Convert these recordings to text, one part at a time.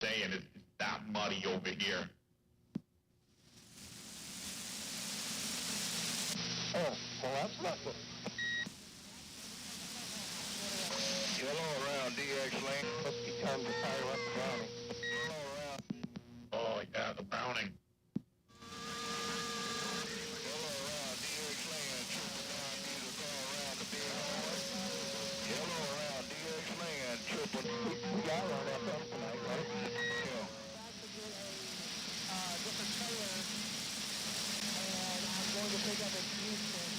saying it's that muddy over here. Oh, well, that's not good. Yellow around DX lane. Must be time to fire up the Browning. Yellow around. Oh, yeah, the Browning. Yellow around DX lane. Triple down, need to go around the big horn. Yellow around DX lane. Triple. We got on FM tonight, right? Yeah. Different trailer, and I'm going to pick up in Houston,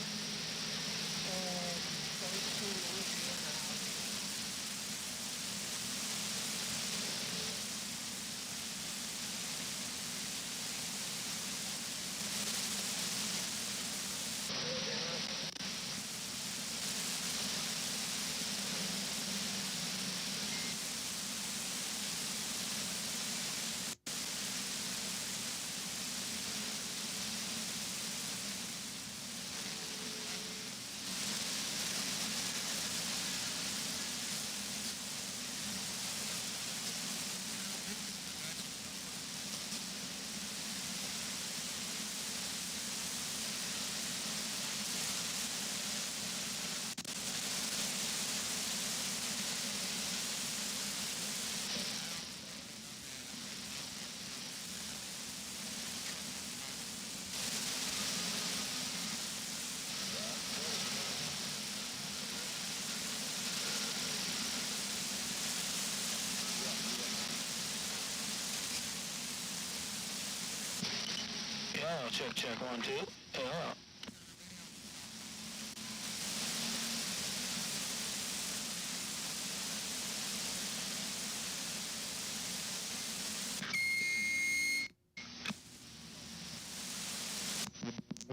and so it's through Louisiana. Yeah, check 1, 2. Yeah.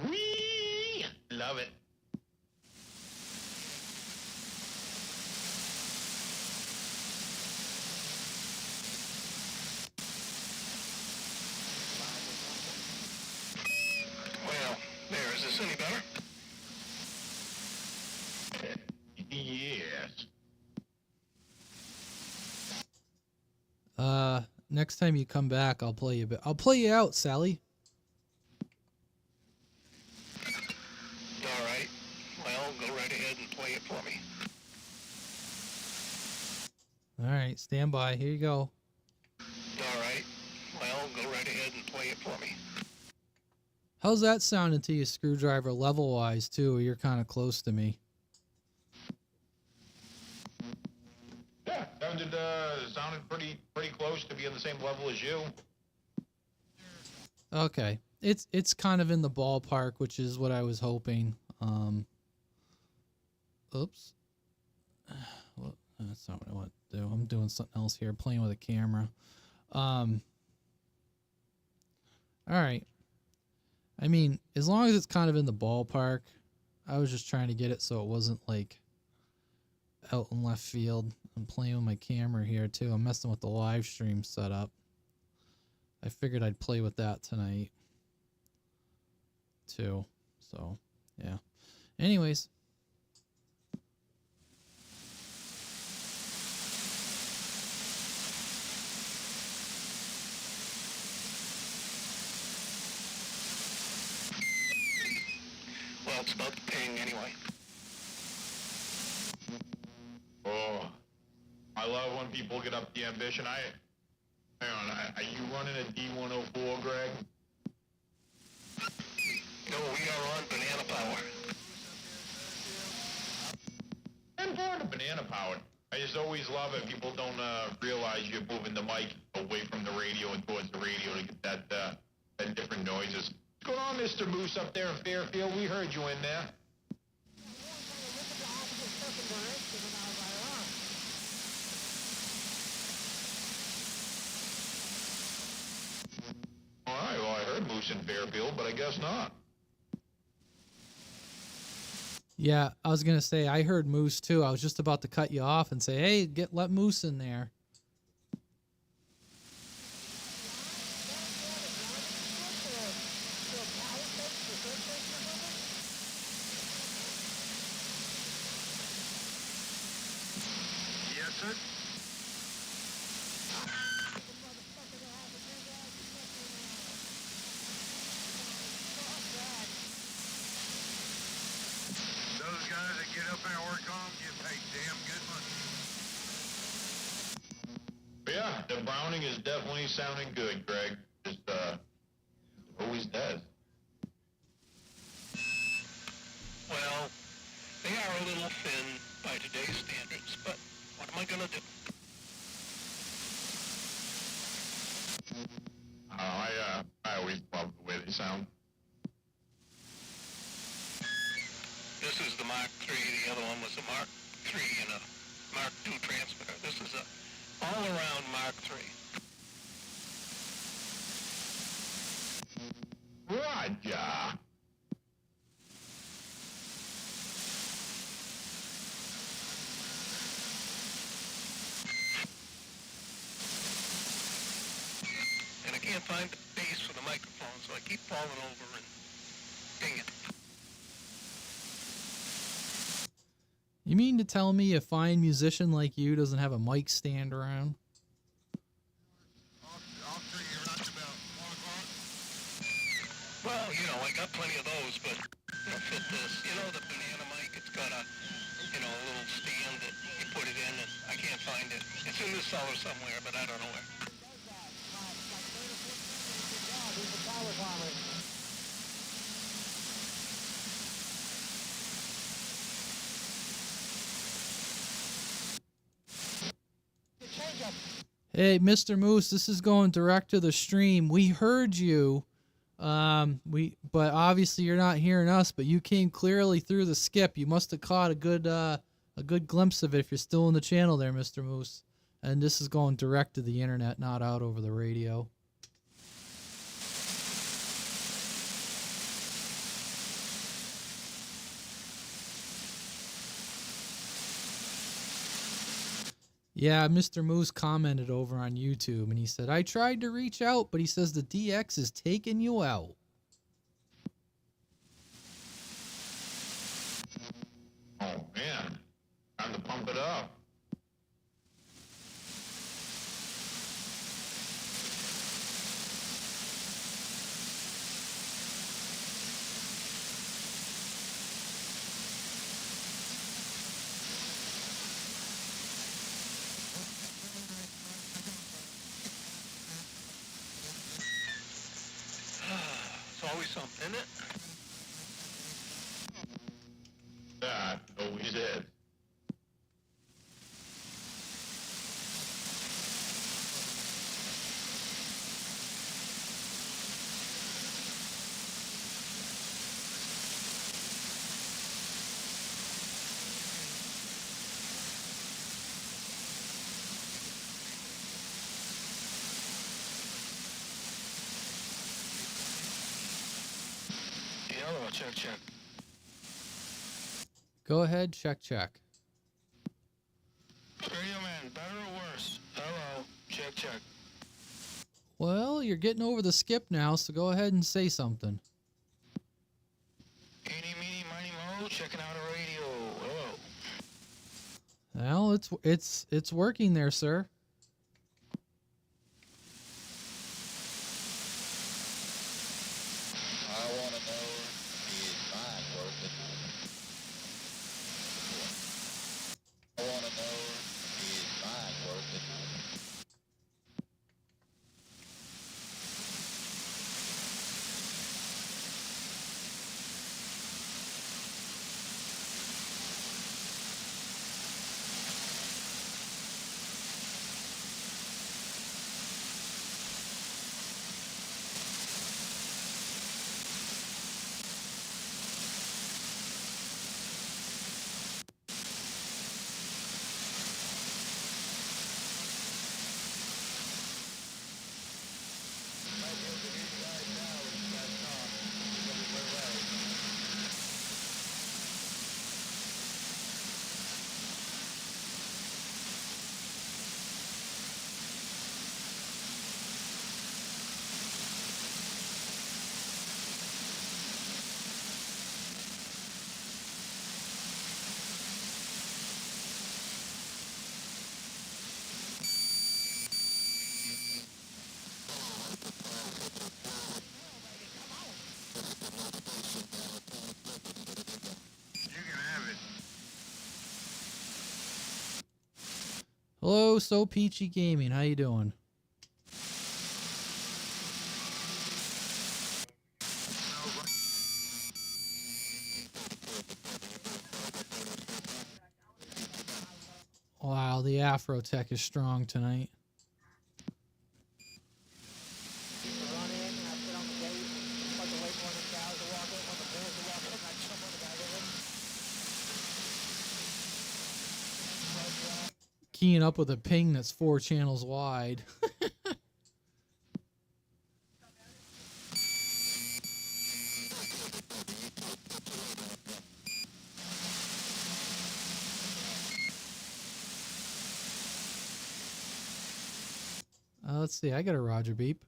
Whee! Love it. Well, there. Is this any better? Yes. Next time you come back, I'll play you a bit. I'll play you out, Sally. All right. Well, go right ahead and play it for me. All right, stand by. Here you go. All right. Well, go right ahead and play it for me. How's that sounding to you, Screwdriver, level-wise, too? You're kind of close to me. Yeah, sounded pretty close to being the same level as you. Okay. It's kind of in the ballpark, which is what I was hoping. Oops. Well, that's not what I want to do. I'm doing something else here, playing with a camera. All right. I mean, as long as it's kind of in the ballpark, I was just trying to get it so it wasn't like out in left field. I'm playing with my camera here too. I'm messing with the live stream setup. I figured I'd play with that tonight too. So, yeah. Anyways. Well, it's about to ping anyway. Oh, I love when people get up the ambition. Hang on, are you running a D104, Greg? No, we are on banana power. I'm born banana powered. I just always love it. People don't realize you're moving the mic away from the radio and towards the radio to get that different noises. What's going on, Mr. Moose up there in Fairfield? We heard you in there. All right, well, I heard Moose in Fairfield, but I guess not. Yeah, I was gonna say I heard Moose too. I was just about to cut you off and say, "Hey, let Moose in there." Yes, sir. get up there and work on them, get paid damn good money. But yeah, the Browning is definitely sounding good, Greg. Just always does. Well, they are a little thin by today's standards, but what am I going to do? I always love the way they sound. This is the Mark III. The other one was a Mark III and a Mark II transmitter. This is a all-around Mark III. Roger. And I can't find the base for the microphone, so I keep falling over and ding it. You mean to tell me a fine musician like you doesn't have a mic stand around? I'll see you right about 1 o'clock. Well, you know, I got plenty of those, but fit this. You know, the banana mic, it's got a, a little stand that you put it in, and I can't find it. It's in the cellar somewhere, but I don't know where. He's a power farmer. Change up. Hey, Mr. Moose, this is going direct to the stream. We heard you. But obviously you're not hearing us, but you came clearly through the skip. You must have caught a good glimpse of it if you're still in the channel there, Mr. Moose. And this is going direct to the internet, not out over the radio. Yeah, Mr. Moose commented over on YouTube, and he said, I tried to reach out, but he says the DX is taking you out. Oh, man. Time to pump it up. There's always something in it. That always is. Hello, check. Go ahead, check. Radio man, better or worse? Hello, check. Well, you're getting over the skip now, so go ahead and say something. Eeny, meeny, miny, mo, checking out a radio. Hello. Well, it's working there, sir. I want to know, is mine working? I want to know, is mine working? Hello, So Peachy Gaming. How you doing? Wow, the Afrotech is strong tonight. Run in, and I sit on the gate, like to wait for one of the cows to walk in, when the bulls to walk in, and I jump on the back of it. Keying up with a ping that's 4 channels wide. Let's see. I got a Roger beep.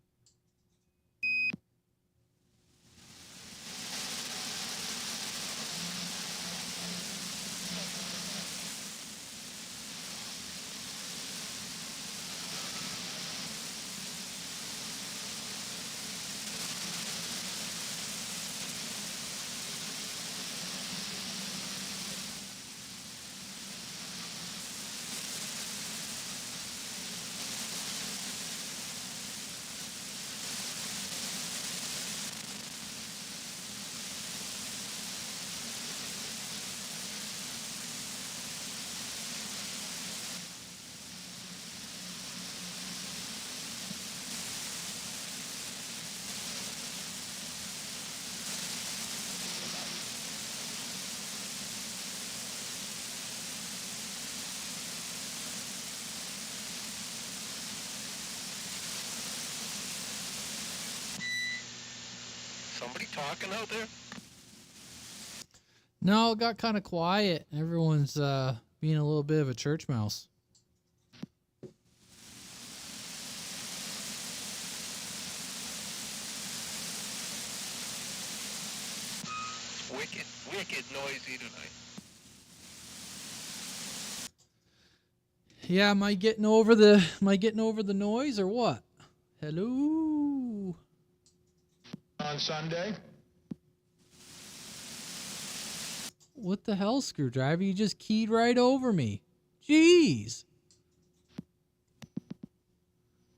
Somebody talking out there? No, it got kind of quiet. Everyone's being a little bit of a church mouse. Wicked noisy tonight. Yeah, am I getting over the noise or what? Hello. On Sunday? What the hell, Screwdriver? You just keyed right over me. Jeez.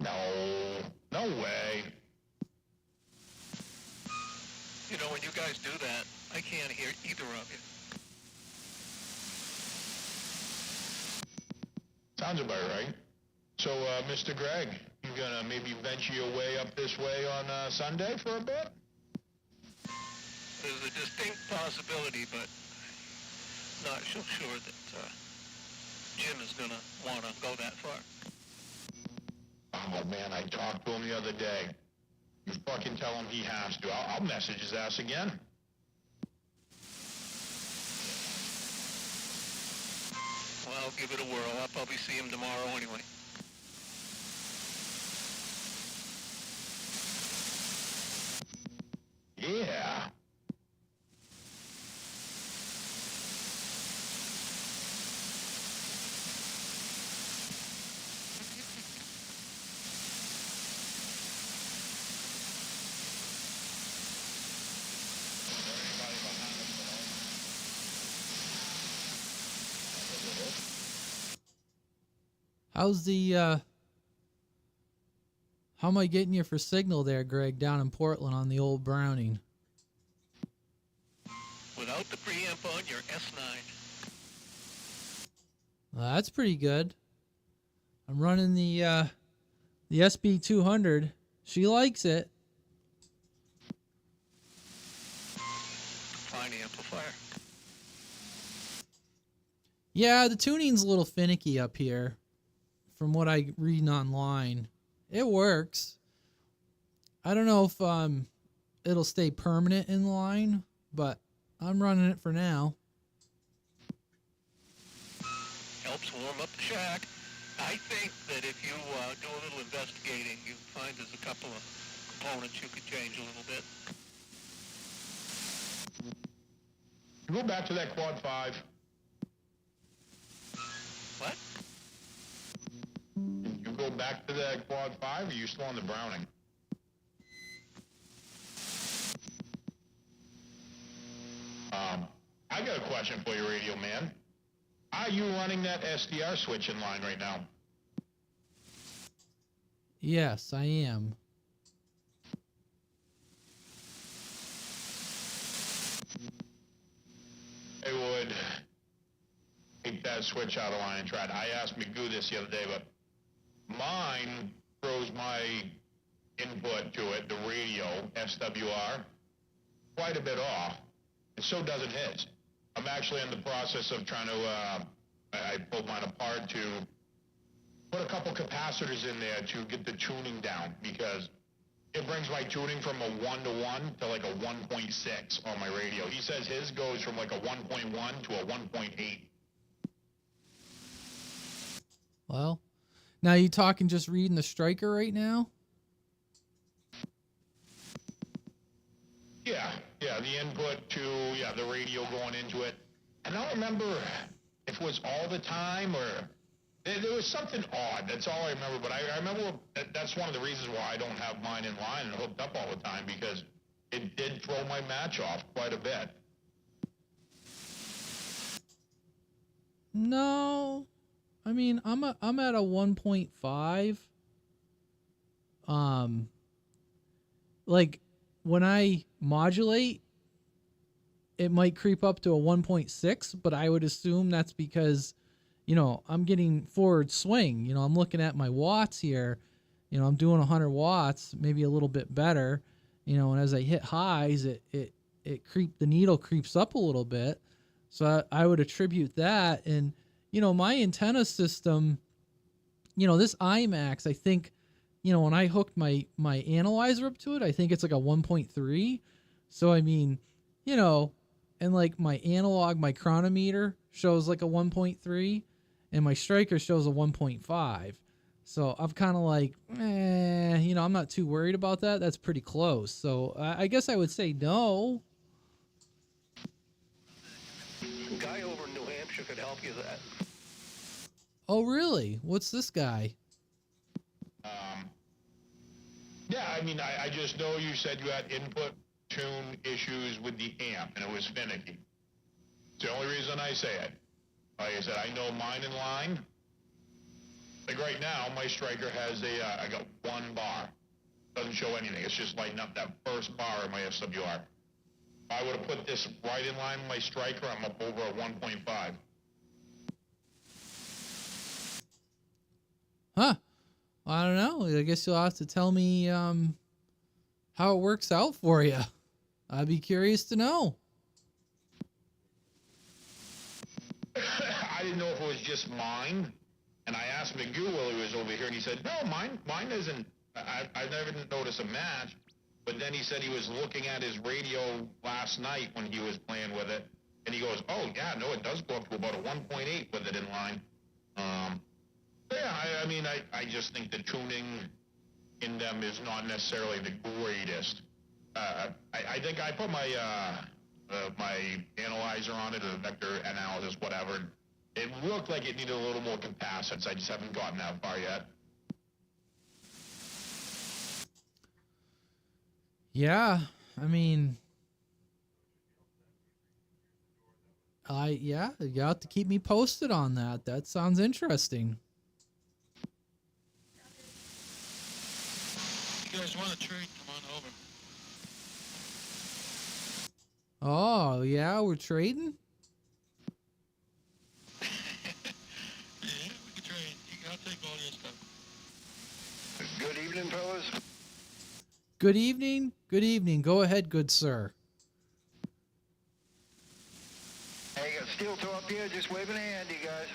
No way. You know, when you guys do that, I can't hear either of you. Sounds about right. So, Mr. Greg, you gonna maybe venture your way up this way on Sunday for a bit? There's a distinct possibility, but not so sure that Jim is going to want to go that far. Oh, man, I talked to him the other day. You fucking tell him he has to. I'll message his ass again. Well, I'll give it a whirl. I'll probably see him tomorrow anyway. Yeah. How's the how am I getting you for signal there, Greg, down in Portland on the old Browning? Without the preamp on, your S9. That's pretty good. I'm running the SB200. She likes it. Fine amplifier. Yeah, the tuning's a little finicky up here from what I read online. It works. I don't know if it'll stay permanent in line, but I'm running it for now. Helps warm up the shack. I think that if you do a little investigating, you find there's a couple of components you could change a little bit. Go back to that quad 5. What? You go back to that quad 5, or are you still on the Browning? I got a question for you, Radio Man. Are you running that SDR switch in line right now? Yes, I am. I would take that switch out of line and try it. I asked Magoo this the other day, but mine throws my input to it, the radio, SWR, quite a bit off, and so doesn't his. I'm actually in the process of trying to, I pulled mine apart to put a couple capacitors in there to get the tuning down, because it brings my tuning from a 1-to-1 to like a 1.6 on my radio. He says his goes from like a 1.1 to a 1.8. Well, now you talking just reading the striker right now? Yeah, the input to, the radio going into it. And I don't remember if it was all the time or there was something odd. That's all I remember. But I remember that's one of the reasons why I don't have mine in line and hooked up all the time, because it did throw my match off quite a bit. No. I mean, I'm at a 1.5. Like when I modulate, it might creep up to a 1.6, but I would assume that's because, you know, I'm getting forward swing. You know, I'm looking at my watts here. You know, I'm doing 100 watts, maybe a little bit better. You know, and as I hit highs, the needle creeps up a little bit. So I would attribute that. And, you know, my antenna system, you know, this IMAX, I think, you know, when I hooked my analyzer up to it, I think it's like a 1.3. So, I mean, you know, and like my analog, my chronometer shows like a 1.3 and my striker shows a 1.5. So I'm kind of like, you know, I'm not too worried about that. That's pretty close. So I guess I would say no. A guy over in New Hampshire could help you with that. Oh, really? What's this guy? Yeah, I mean, I just know you said you had input tune issues with the amp, and it was finicky. It's the only reason I say it. Like I said, I know mine in line. Like right now, my striker has I got one bar. Doesn't show anything. It's just lighting up that first bar in my SWR. If I would have put this right in line with my striker, I'm up over a 1.5. Huh. I don't know. I guess you'll have to tell me how it works out for you. I'd be curious to know. I didn't know if it was just mine, and I asked Magoo while he was over here, and he said, no, mine isn't. I never noticed a match, but then he said he was looking at his radio last night when he was playing with it, and he goes, oh, yeah, no, it does go up to about a 1.8 with it in line. Yeah, I mean, I just think the tuning in them is not necessarily the greatest. I think I put my my analyzer on it, or the vector analysis, whatever. It looked like it needed a little more capacitance. I just haven't gotten that far yet. Yeah, I mean, you have to keep me posted on that. That sounds interesting. You guys want to trade? Come on over. Oh, yeah, we're trading? Yeah, we can trade. I'll take all your stuff. Good evening, fellas. Good evening. Good evening. Go ahead, good sir. Hey, got Steel Toe up here, just waving a hand, you guys.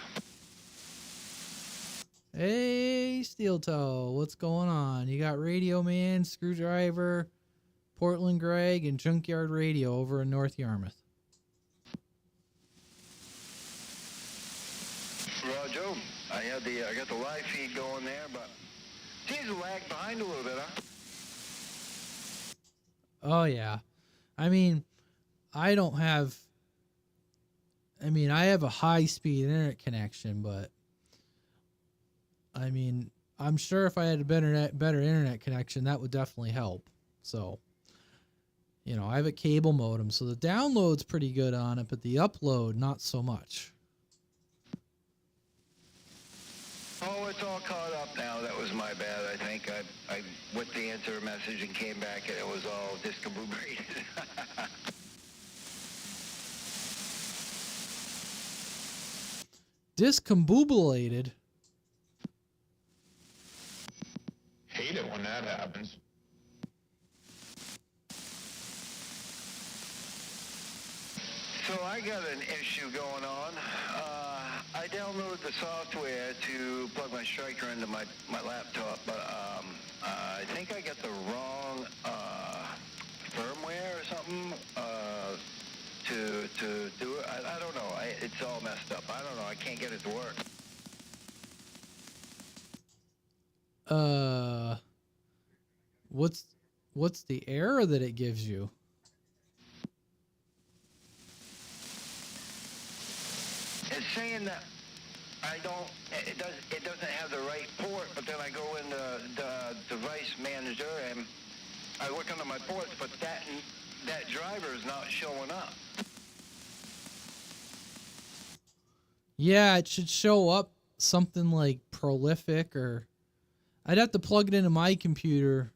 Hey, Steel Toe, what's going on? You got Radio Man, Screwdriver, Portland Greg, and Junkyard Radio over in North Yarmouth. Joe, I got the live feed going there, but seems to lag behind a little bit, huh? Oh, yeah. I mean, I have a high-speed internet connection, but I mean, I'm sure if I had a better internet connection, that would definitely help. So, you know, I have a cable modem, so the download's pretty good on it, but the upload, not so much. Oh, it's all caught up now. That was my bad, I think. think. I went to answer a message and came back, and it was all discombobulated. Discombobulated? Hate it when that happens. So I got an issue going on. I downloaded the software to plug my Striker into my laptop, but I think I got the wrong firmware or something to do it. I don't know. It's all messed up. I don't know. I can't get it to work. What's the error that it gives you? It's saying that it doesn't have the right port, but then I go in the device manager and I look under my ports, but that driver is not showing up. Yeah, it should show up something like prolific, or I'd have to plug it into my computer.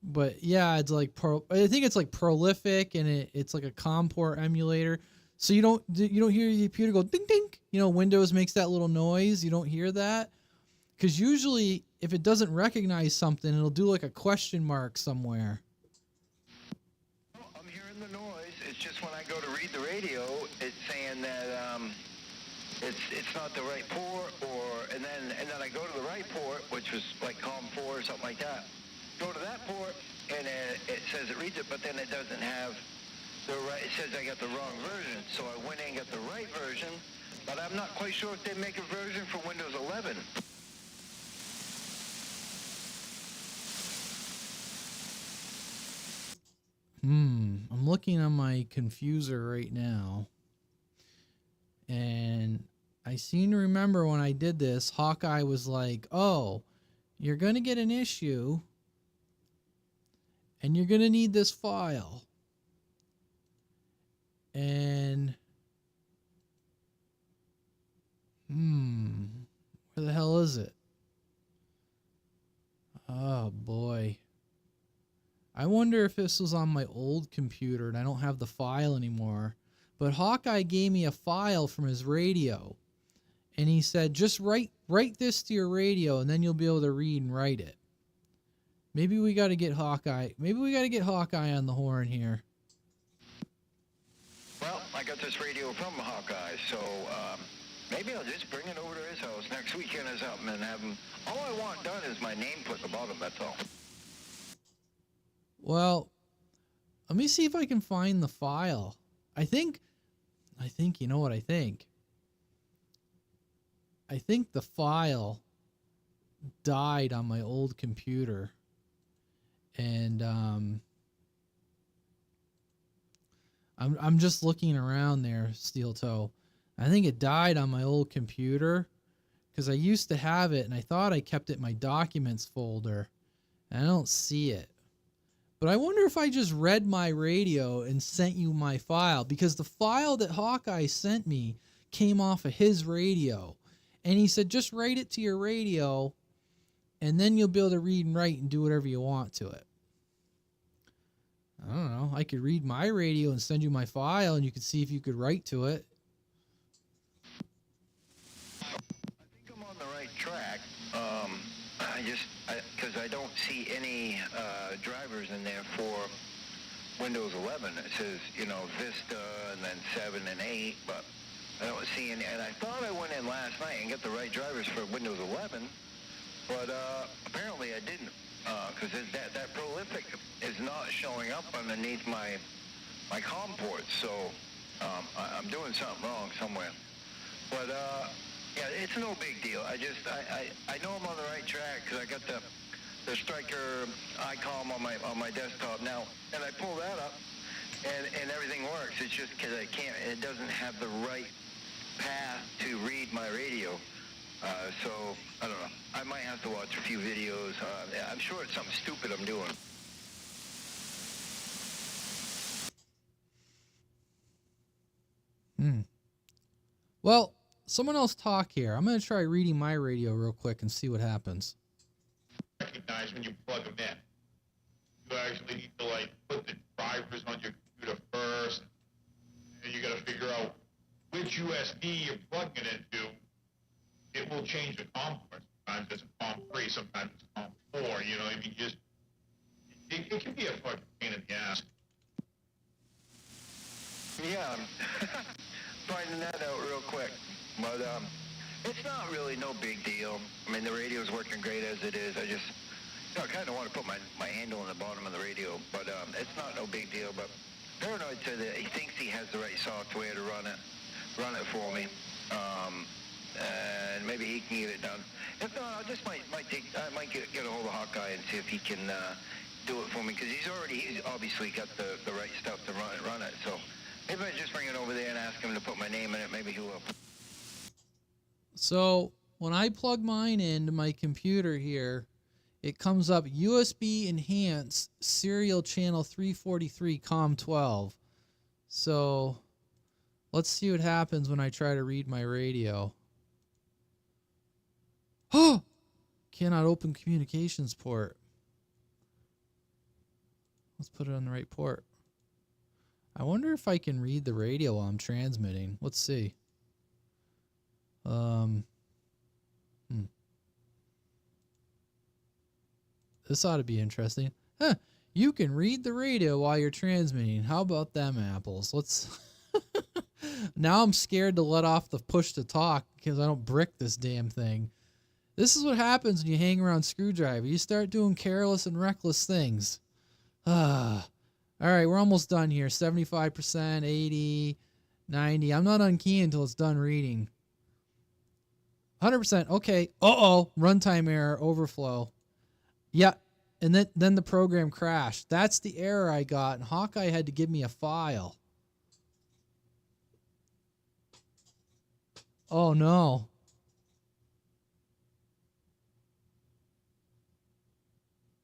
But yeah, it's like I think it's like prolific, and it's like a COM port emulator. So you don't hear your computer go ding ding. You know, Windows makes that little noise. You don't hear that, because usually if it doesn't recognize something, it'll do like a question mark somewhere. I'm hearing the noise. It's just when I go to read the radio, it's saying that it's not the right port, and then I go to the right port, which was like COM4 or something like that. Go to that port, and it says it reads it, but then it doesn't have the right. It says I got the wrong version. So I went in and got the right version, but I'm not quite sure if they make a version for Windows 11. I'm looking on my Confuser right now, and I seem to remember when I did this, Hawkeye was like, "Oh, you're going to get an issue, and you're going to need this file." And where the hell is it? Oh boy. I wonder if this was on my old computer and I don't have the file anymore. But Hawkeye gave me a file from his radio, and he said, just write this to your radio, and then you'll be able to read and write it. Maybe we got to get Hawkeye. Maybe we got to get Hawkeye on the horn here. Well, I got this radio from Hawkeye, so maybe I'll just bring it over to his house next weekend or something and have him. All I want done is my name put at the bottom, that's all. Well, let me see if I can find the file. I think, you know what I think? I think the file died on my old computer. And I'm just looking around there, Steel Toe. I think it died on my old computer because I used to have it, and I thought I kept it in my documents folder, and I don't see it. But I wonder if I just read my radio and sent you my file, because the file that Hawkeye sent me came off of his radio. And he said, just write it to your radio, and then you'll be able to read and write and do whatever you want to it. I don't know. I could read my radio and send you my file, and you could see if you could write to it. I think I'm on the right track. Because I don't see any drivers in there for Windows 11. It says, Vista and then 7 and 8, but I don't see any. And I thought I went in last night and got the right drivers for Windows 11, but apparently I didn't, because that prolific is not showing up underneath my COM ports, so I'm doing something wrong somewhere. But yeah, it's no big deal. I know I'm on the right track because I got the Striker ICOM on my desktop now, and I pull that up, and everything works. It's just because it doesn't have the right path to read my radio. So I don't know. I might have to watch a few videos. I'm sure it's something stupid I'm doing. Well, someone else talk here. I'm going to try reading my radio real quick and see what happens. programs when you plug them in. You actually need to like put the drivers on your computer first, and you got to figure out which USB you're plugging it into. It will change the COM port. Sometimes it's a COM 3, sometimes it's COM 4. You know, if you just it can be a fucking pain in the ass. Yeah, I'm finding that out real quick. But it's not really no big deal. I mean, the radio's working great as it is. I just, I kind of want to put my handle on the bottom of the radio, but it's not no big deal. But Paranoid said that he thinks he has the right software to run it for me, and maybe he can get it done. If not, I just might get a hold of Hawkeye and see if he can do it for me, because he's obviously got the right stuff to run it. So maybe I just bring it over there and ask him to put my name in it. Maybe he will. So when I plug mine into my computer here, it comes up USB enhanced serial channel 343 COM12. So let's see what happens when I try to read my radio. Oh! Cannot open communications port. Let's put it on the right port. I wonder if I can read the radio while I'm transmitting. Let's see. This ought to be interesting. Huh. You can read the radio while you're transmitting. How about them apples? Let's... Now I'm scared to let off the push to talk because I don't brick this damn thing. This is what happens when you hang around Screwdriver. You start doing careless and reckless things. All right, we're almost done here. 75%, 80, 90. I'm not on key until it's done reading. 100%. Okay. Uh-oh. Runtime error. Overflow. Yeah. And then the program crashed. That's the error I got. And Hawkeye had to give me a file. Oh, no.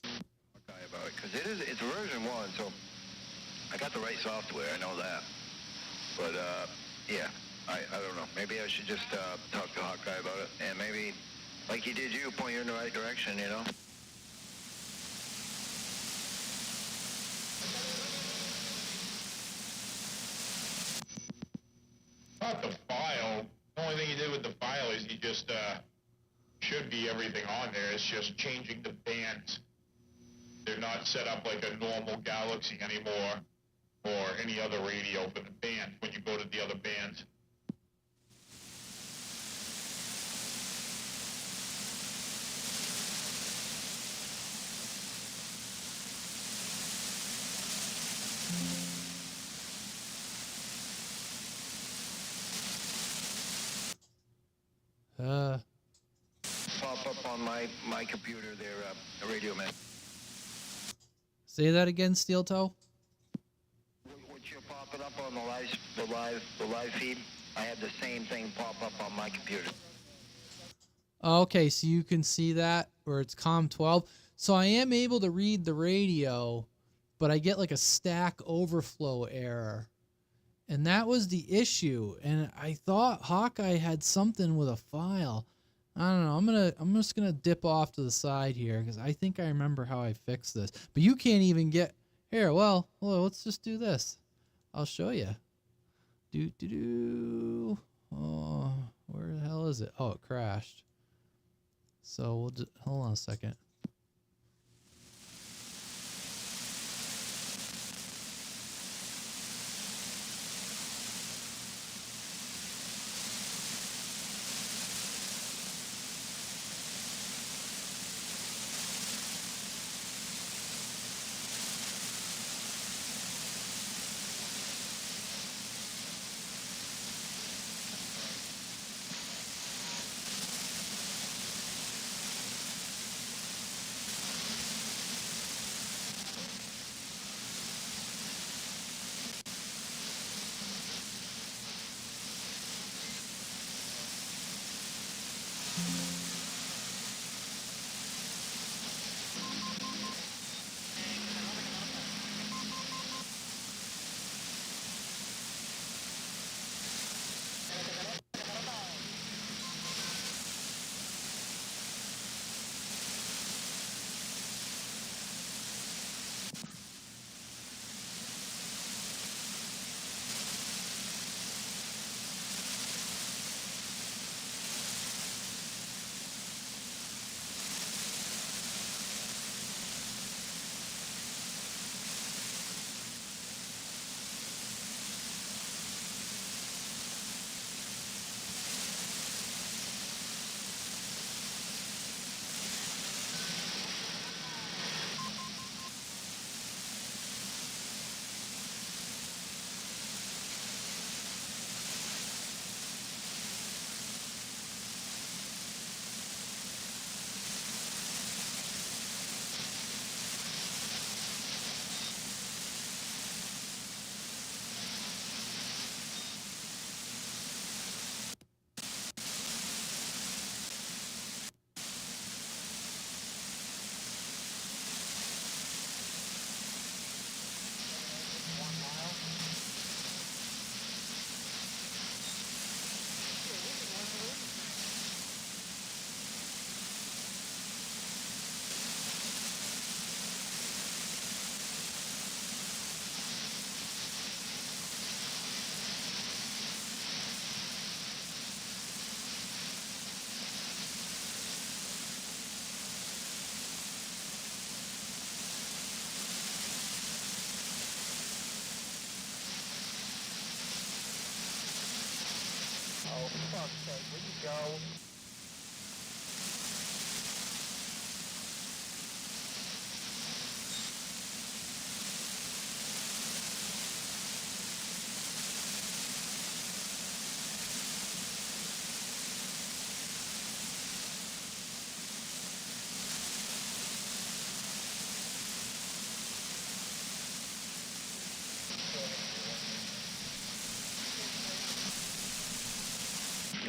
About it, because it's version 1, so I got the right software, I know that. But yeah, I don't know. Maybe I should just talk to Hawkeye about it, and maybe, like he did you, point you in the right direction, you know? Not the file. The only thing he did with the file is he just should be everything on there. It's just changing the bands. They're not set up like a normal Galaxy anymore, or any other radio for the band when you go to the other bands. Pop up on my computer there, Radio Man. Say that again, Steel Toe. What you're popping up on the live feed, I had the same thing pop up on my computer. Okay, so you can see that where it's COM12. So I am able to read the radio, but I get like a stack overflow error. And that was the issue. And I thought Hawkeye had something with a file. I don't know. I'm just gonna dip off to the side here because I think I remember how I fixed this. But you can't even get here. Well, let's just do this. I'll show you. Oh, where the hell is it? Oh, it crashed. So we'll just hold on a second. fuck's sake, will you go?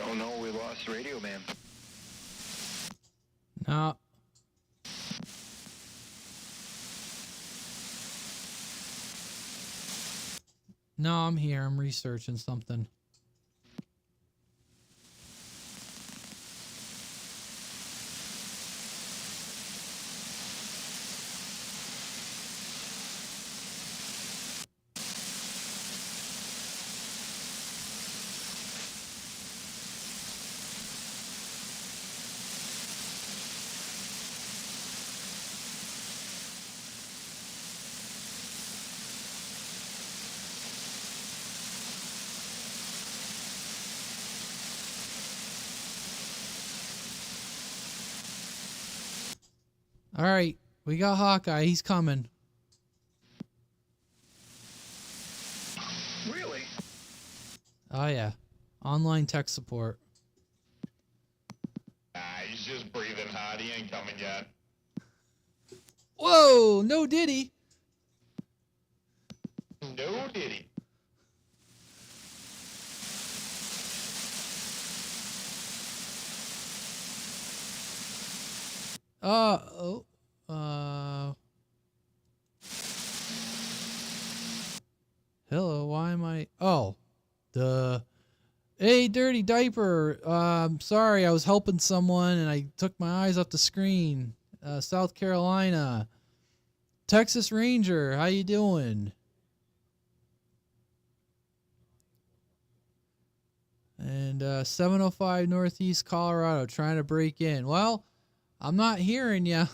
Oh no, we lost Radio Man. No. No, I'm here. I'm researching something. All right, we got Hawkeye. He's coming. Really? Oh yeah, online tech support. He's just breathing hard. He ain't coming yet. Whoa, no Diddy. No diddy. Hello, why am I? Oh, hey, Dirty Diaper. Sorry, I was helping someone and I took my eyes off the screen. South Carolina, Texas Ranger. How you doing? And 705 Northeast Colorado, trying to break in. Well, I'm not hearing you.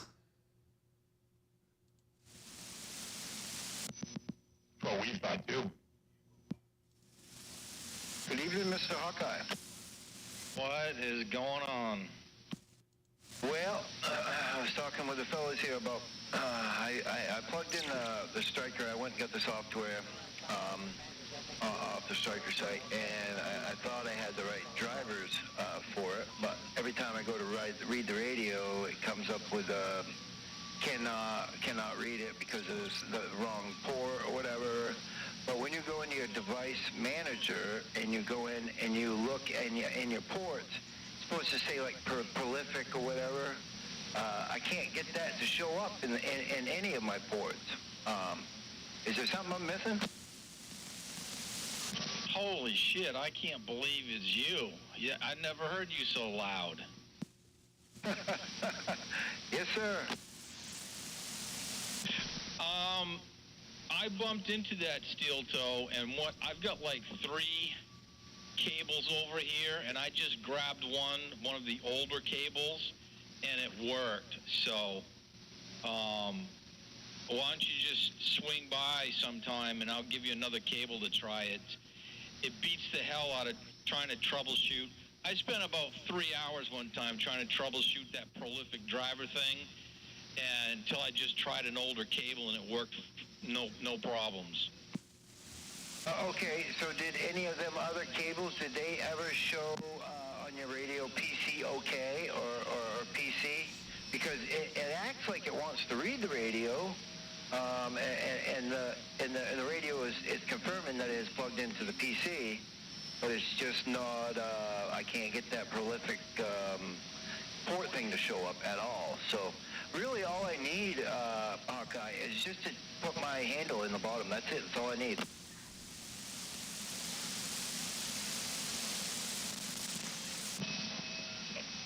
Well, we thought too. Good evening, Mr. Hawkeye. What is going on? Well, I was talking with the fellas here about, I plugged in the Striker. I went and got the software off the Striker site, and I thought I had the right drivers for it, but every time I go to read the radio, it comes up with cannot read it because it's the wrong port or whatever. But when you go into your device manager and you go in and you look in your ports, it's supposed to say like prolific or whatever. I can't get that to show up in any of my ports. Is there something I'm missing? Holy shit, I can't believe it's you. Yeah, I never heard you so loud. Yes, sir. I bumped into that steel toe, and I've got like 3 cables over here, and I just grabbed one of the older cables, and it worked. So, why don't you just swing by sometime, and I'll give you another cable to try it. It beats the hell out of trying to troubleshoot. I spent about 3 hours one time trying to troubleshoot that prolific driver thing, and until I just tried an older cable and it worked, no problems. Okay, so did any of them other cables, did they ever show on your radio PC OK or PC? Because it acts like it wants to read the radio, and the radio is confirming that it is plugged into the PC, but it's just not, I can't get that prolific port thing to show up at all. So really all I need, Hawkeye, is just to put my handle in the bottom. That's it. That's all I need.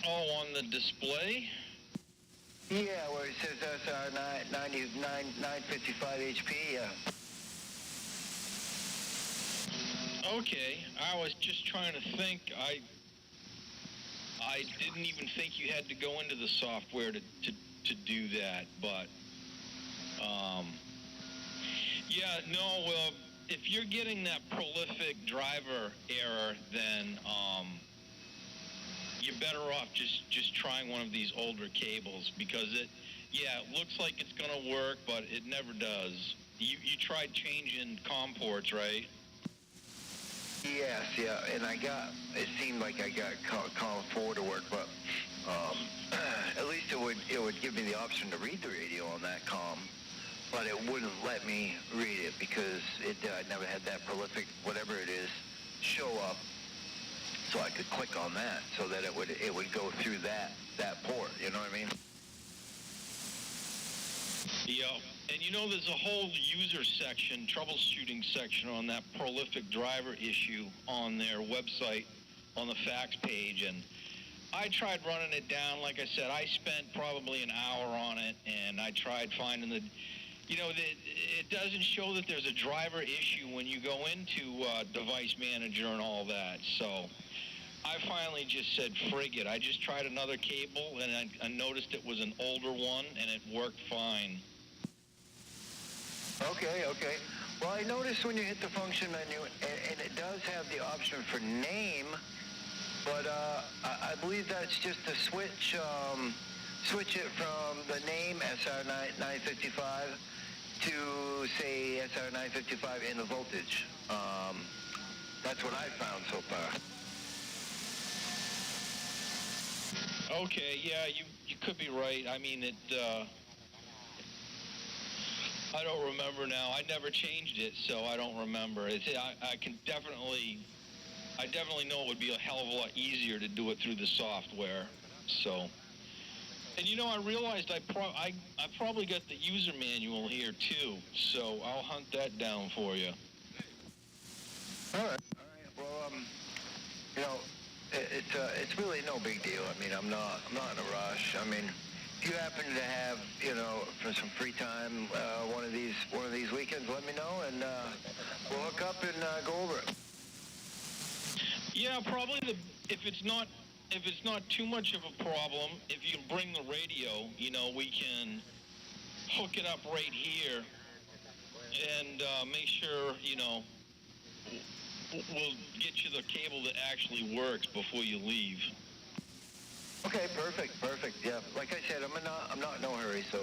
Oh, on the display? Yeah, where it says SR 955 HP, yeah. Okay, I was just trying to think. I didn't even think you had to go into the software to do that, but yeah, no. If you're getting that prolific driver error, then you're better off just trying one of these older cables, because it looks like it's gonna work, but it never does. You tried changing COM ports, right? Yes, yeah, and it seemed like I got column 4 to work, but at least it would give me the option to read the radio on that comm, but it wouldn't let me read it because it never had that prolific, whatever it is, show up, so I could click on that so that it would go through that port, you know what I mean? Yeah, and there's a whole user section, troubleshooting section on that prolific driver issue on their website, on the facts page, and I tried running it down. Like I said, I spent probably an hour on it, and I tried finding it doesn't show that there's a driver issue when you go into Device Manager and all that, so I finally just said, frig it. I just tried another cable, and I noticed it was an older one, and it worked fine. Okay. Well, I noticed when you hit the function menu, and it does have the option for name, but I believe that's just to switch it from the name SR955 to, say, SR955 in the voltage. That's what I found so far. Okay, yeah, you could be right. I mean, I don't remember now. I never changed it, so I don't remember. I definitely know it would be a hell of a lot easier to do it through the software. So, and I realized I probably got the user manual here too, so I'll hunt that down for you. All right. Well, it's really no big deal. I mean, I'm not in a rush. I mean, if you happen to have, for some free time, one of these weekends, let me know, and we'll hook up and go over it. Yeah, probably if it's not too much of a problem, if you bring the radio, we can hook it up right here and make sure, we'll get you the cable that actually works before you leave. Okay, perfect. Yeah, like I said, I'm not in no hurry. So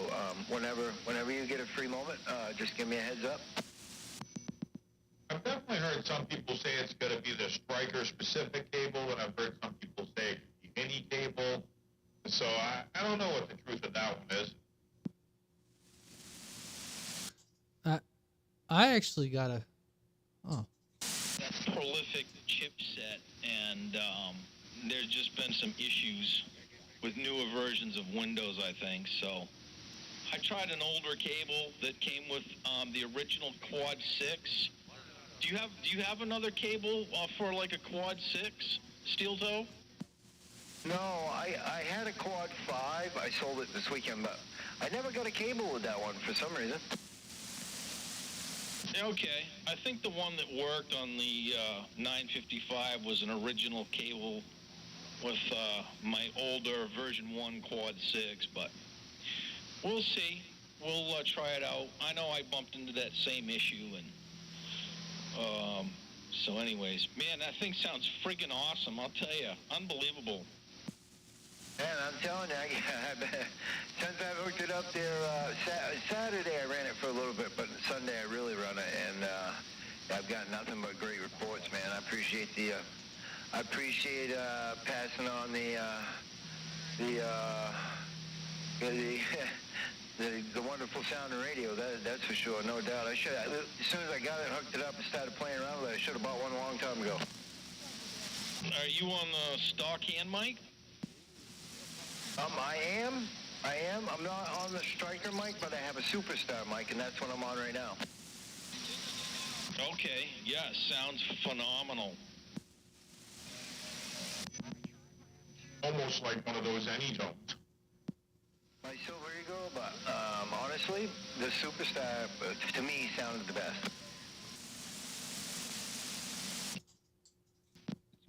whenever you get a free moment, just give me a heads up. I've definitely heard some people say it's going to be the Stryker specific cable, and I've heard some people say it could be any cable. So I don't know what the truth of that one is. I actually got a... That's prolific chipset, and there's just been some issues with newer versions of Windows, I think. So I tried an older cable that came with the original Quad 6. Do you have another cable for like a Quad 6 steel toe? No, I had a Quad 5. I sold it this weekend, but I never got a cable with that one for some reason. Okay, I think the one that worked on the 955 was an original cable with my older version 1 Quad 6, but we'll see. We'll try it out. I know I bumped into that same issue, and so anyways, man, that thing sounds friggin' awesome, I'll tell you. Unbelievable. Man, I'm telling you, since I hooked it up there, Saturday I ran it for a little bit, but Sunday I really run it, and I've got nothing but great reports, man. I appreciate passing on the wonderful sound of radio. That's for sure, no doubt. As soon as I got it, hooked it up, and started playing around with it, I should have bought one a long time ago. Are you on the stock hand mic? I am. I'm not on the Stryker mic, but I have a Superstar mic, and that's what I'm on right now. Okay, yeah, sounds phenomenal. Almost like one of those Anytones. My Silver Eagle, but honestly, the Superstar, to me, sounded the best.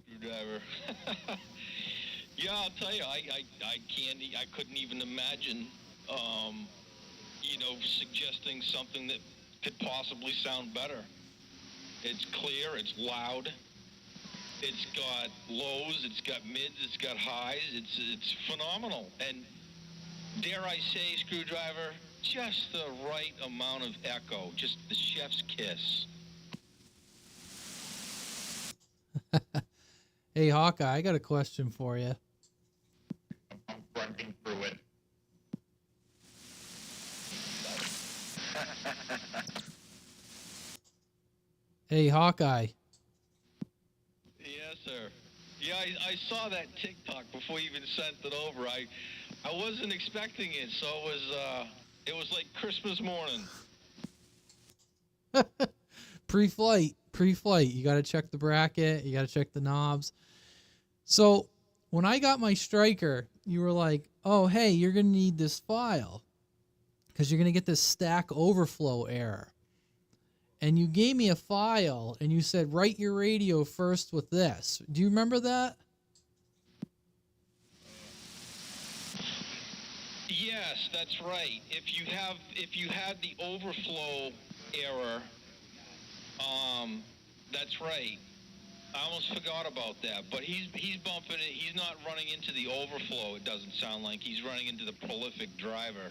Screwdriver. Yeah, I'll tell you, I couldn't even imagine, suggesting something that could possibly sound better. It's clear, it's loud, It's got lows, it's got mids, it's got highs. It's phenomenal. And dare I say, Screwdriver, just the right amount of echo, just the chef's kiss. Hey, Hawkeye, I got a question for you. I'm grunting through it. Hey, Hawkeye. Yes, sir. Yeah, I saw that TikTok before you even sent it over. I wasn't expecting it, so it was like Christmas morning. Pre-flight. You got to check the bracket. You got to check the knobs. So when I got my Striker, you were like, oh, hey, you're going to need this file because you're going to get this stack overflow error. And you gave me a file and you said, write your radio first with this. Do you remember that? Yes, that's right. If you had the overflow error, that's right. I almost forgot about that. But he's bumping it. He's not running into the overflow. It doesn't sound like he's running into the prolific driver.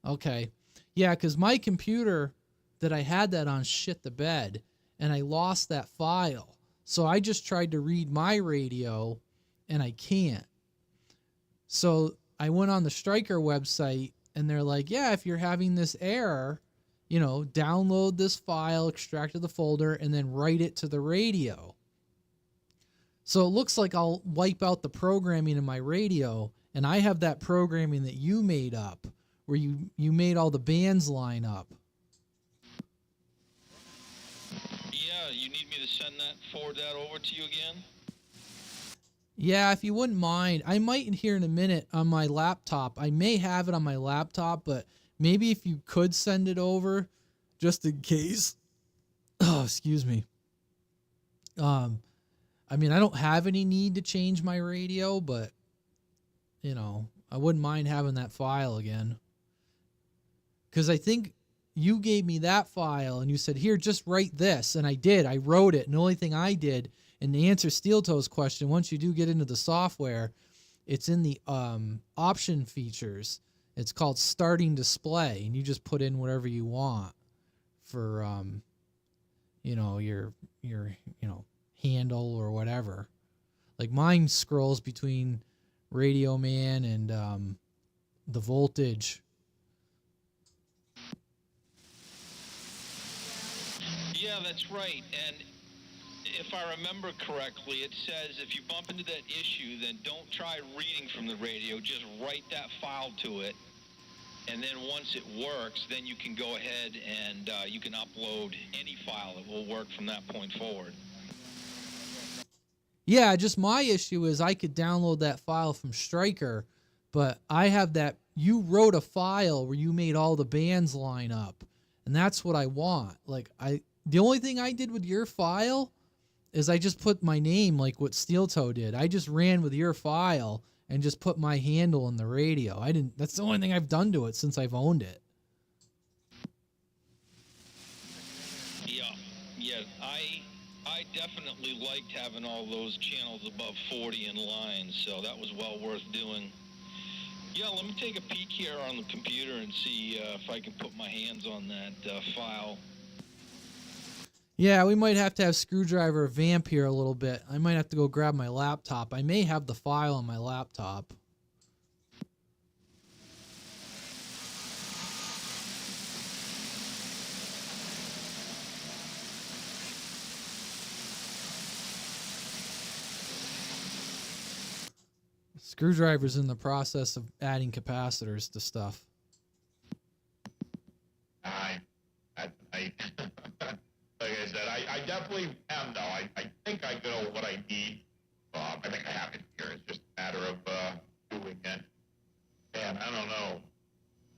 Okay. Yeah, because my computer that I had that on shit the bed, and I lost that file. So I just tried to read my radio, and I can't. So I went on the Striker website, and they're like, yeah, if you're having this error, you know, download this file, extract the folder, and then write it to the radio. So it looks like I'll wipe out the programming in my radio, and I have that programming that you made up, where you made all the bands line up. Yeah, you need me to forward that over to you again? Yeah, if you wouldn't mind. I might here in a minute on my laptop. I may have it on my laptop, but maybe if you could send it over just in case. Oh, excuse me. I mean, I don't have any need to change my radio, but you know, I wouldn't mind having that file again. Because I think you gave me that file and you said, here, just write this. And I did. I wrote it. And the only thing I did, and to answer Steel Toe's question, once you do get into the software, it's in the option features. It's called starting display. And you just put in whatever you want for, you know, your handle or whatever. Like mine scrolls between Radio Man and the voltage. Yeah, that's right. And if I remember correctly, it says if you bump into that issue, then don't try reading from the radio. Just write that file to it. And then once it works, then you can go ahead and you can upload any file. It will work from that point forward. Yeah, just my issue is I could download that file from Striker, but I have that. You wrote a file where you made all the bands line up, and that's what I want. Like the only thing I did with your file is I just put my name like what Steel Toe did. I just ran with your file and just put my handle in the radio. That's the only thing I've done to it since I've owned it. Yeah, I definitely liked having all those channels above 40 in line, so that was well worth doing. Yeah, let me take a peek here on the computer and see if I can put my hands on that file. Yeah, we might have to have Screwdriver vamp here a little bit. I might have to go grab my laptop. I may have the file on my laptop. Screwdriver's in the process of adding capacitors to stuff. Like I said, I definitely am now. I think I know what I need. I think I have it here. It's just a matter of doing it. Man, I don't know.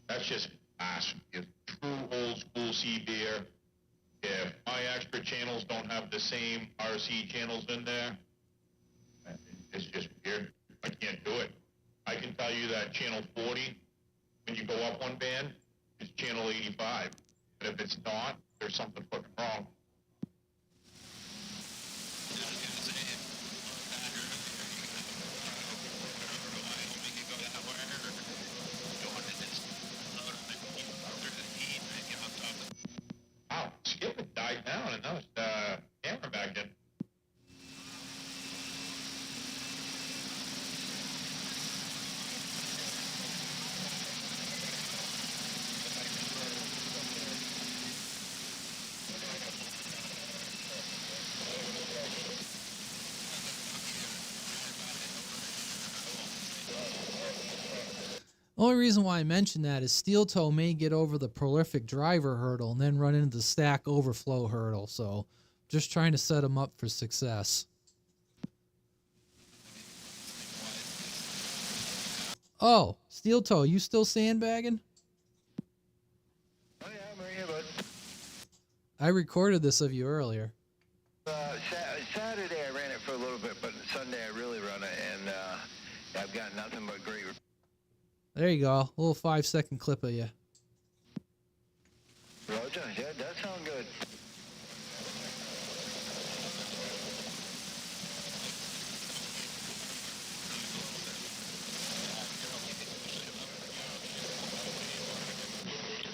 That's just blasphemy. It's true old school C beer. If my extra channels don't have the same RC channels in there, it's just weird. I can't do it. I can tell you that channel 40, when you go up one band, is channel 85. But if it's not, there's something fucking wrong. Wow, Skip had died down, and that was camera back then. Only reason why I mention that is Steel Toe may get over the prolific driver hurdle and then run into the stack overflow hurdle. So just trying to set him up for success. Oh, Steel Toe, you still sandbagging? Oh yeah, I'm right here, bud. I recorded this of you earlier. Saturday I ran it for a little bit, but Sunday I really run it, and I've got nothing but great. There you go. A little 5-second clip of you. Roger, yeah, that sounds good.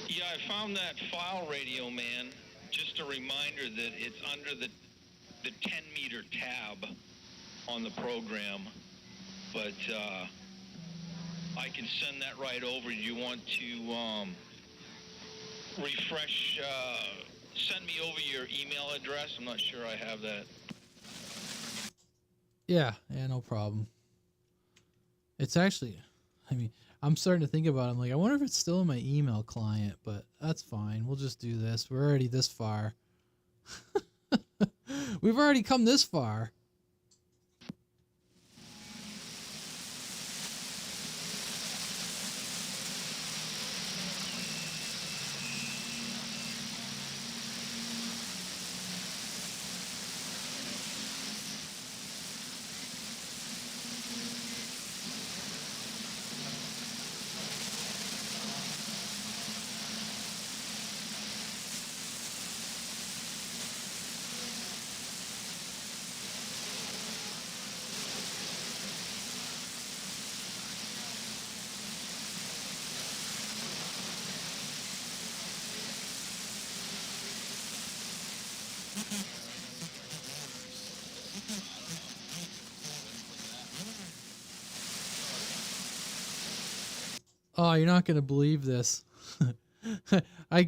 Yeah, I found that file, Radio Man. Just a reminder that it's under the 10-meter tab on the program. But I can send that right over. Do you want to refresh, send me over your email address? I'm not sure I have that. Yeah, no problem. It's actually, I mean, I'm starting to think about it. I'm like, I wonder if it's still in my email client, but that's fine. We'll just do this. We're already this far. We've already come this far. Oh, you're not going to believe this. I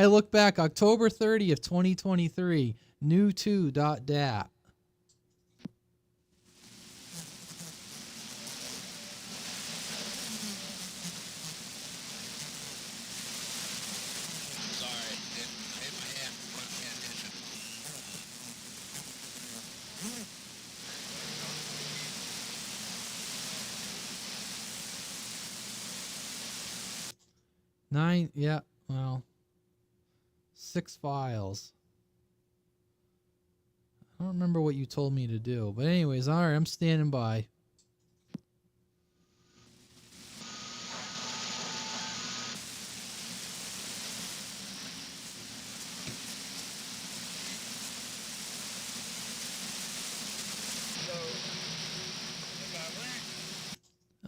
look back October 30th, 2023, new2.dat. Sorry, hit my hand, wasn't paying attention. 9, yeah, well, 6 files. I don't remember what you told me to do, but anyways, all right, I'm standing by.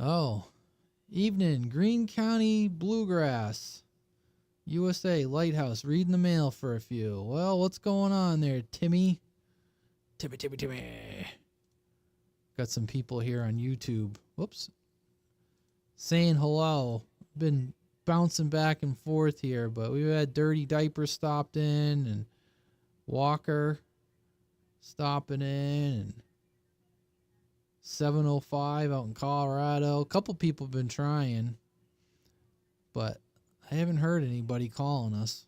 Oh, evening, Greene County Bluegrass, USA Lighthouse, reading the mail for a few. Well, what's going on there, Timmy? Timmy. Got some people here on YouTube. Whoops. Saying hello. Been bouncing back and forth here, but we've had Dirty Diaper stopped in, and Walker stopping in, and 705 out in Colorado. A couple people have been trying, but I haven't heard anybody calling us.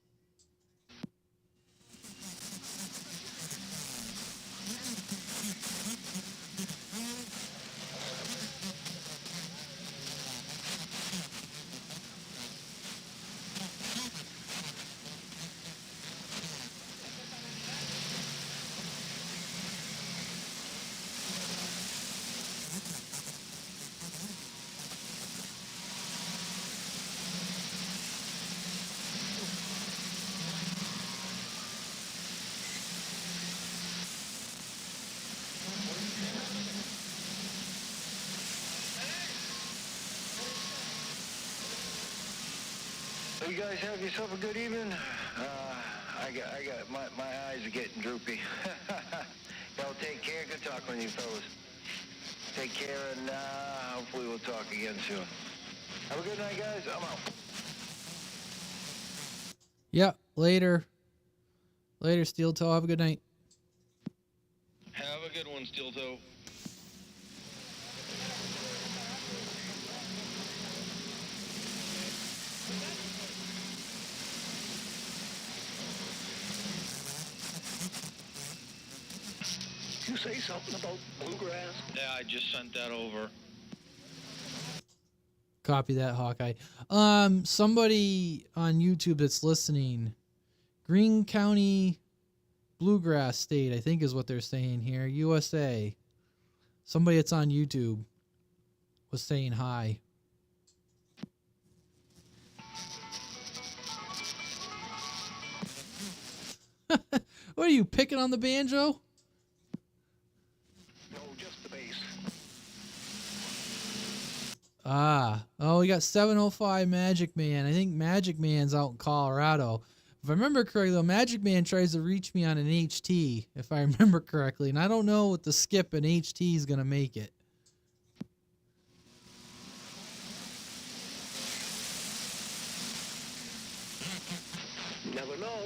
So you guys have yourself a good evening. I got my eyes are getting droopy. Y'all take care. Good talking with you fellas. Take care, and hopefully we'll talk again soon. Have a good night, guys. I'm out. Yeah, later. Later, Steel Toe. Have a good night. Have a good one, Steel Toe. You say something about bluegrass? Yeah, I just sent that over. Copy that, Hawkeye. Somebody on YouTube that's listening, Greene County Bluegrass State, I think is what they're saying here, USA. Somebody that's on YouTube was saying hi. What are you, picking on the banjo? No, just the bass. Oh, we got 705 Magic Man. I think Magic Man's out in Colorado. If I remember correctly, though, Magic Man tries to reach me on an HT, if I remember correctly, and I don't know what the skip an HT is going to make it. Never know.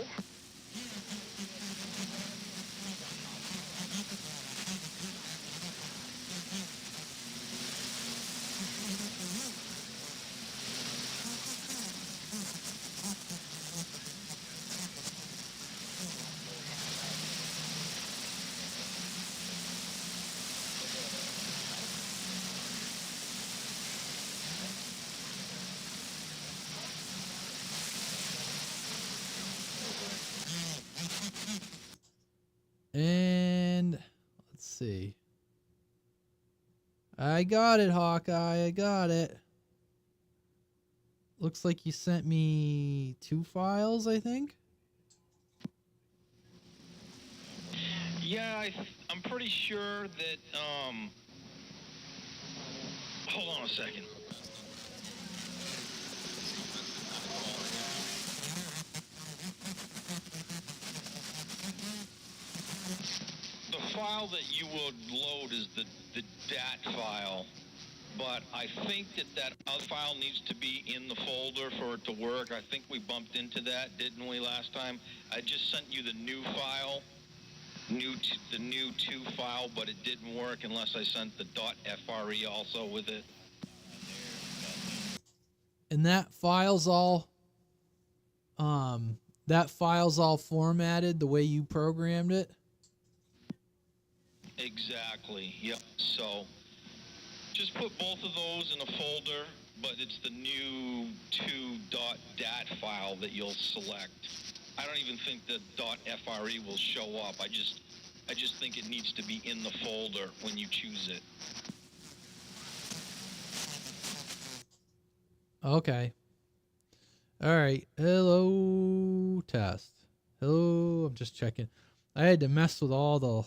And let's see. I got it, Hawkeye. I got it. Looks like you sent me 2 files, I think. Yeah, I'm pretty sure that, hold on a second. The file that you would load is the DAT file, but I think that other file needs to be in the folder for it to work. I think we bumped into that, didn't we, last time? I just sent you the new file, the new 2 file, but it didn't work unless I sent the .FRE also with it. And that file's all formatted the way you programmed it. Exactly, yep. So just put both of those in a folder, but it's the new 2.dat file that you'll select. I don't even think the .FRE will show up. I just think it needs to be in the folder when you choose it. Okay. All right. Hello, test. Hello. I'm just checking. I had to mess with all the...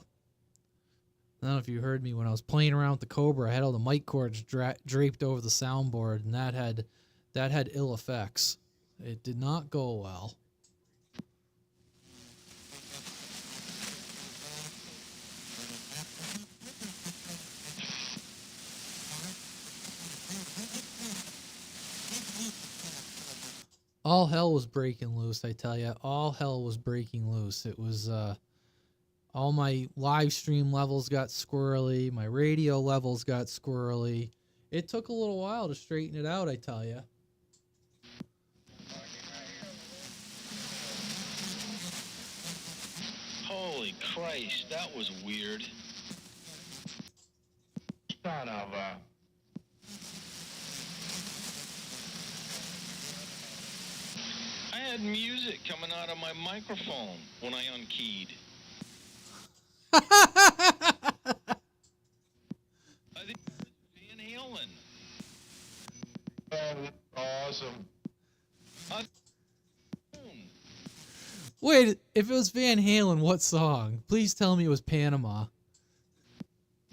I don't know if you heard me when I was playing around with the Cobra. I had all the mic cords draped over the soundboard, and that had ill effects. It did not go well. All hell was breaking loose, I tell you. All hell was breaking loose. It was, all my live stream levels got squirrely. My radio levels got squirrely. It took a little while to straighten it out, I tell you. Holy Christ, that was weird. Son of a... I had music coming out of my microphone when I unkeyed. I think it was Van Halen. Oh, awesome. Wait, if it was Van Halen, what song? Please tell me it was Panama.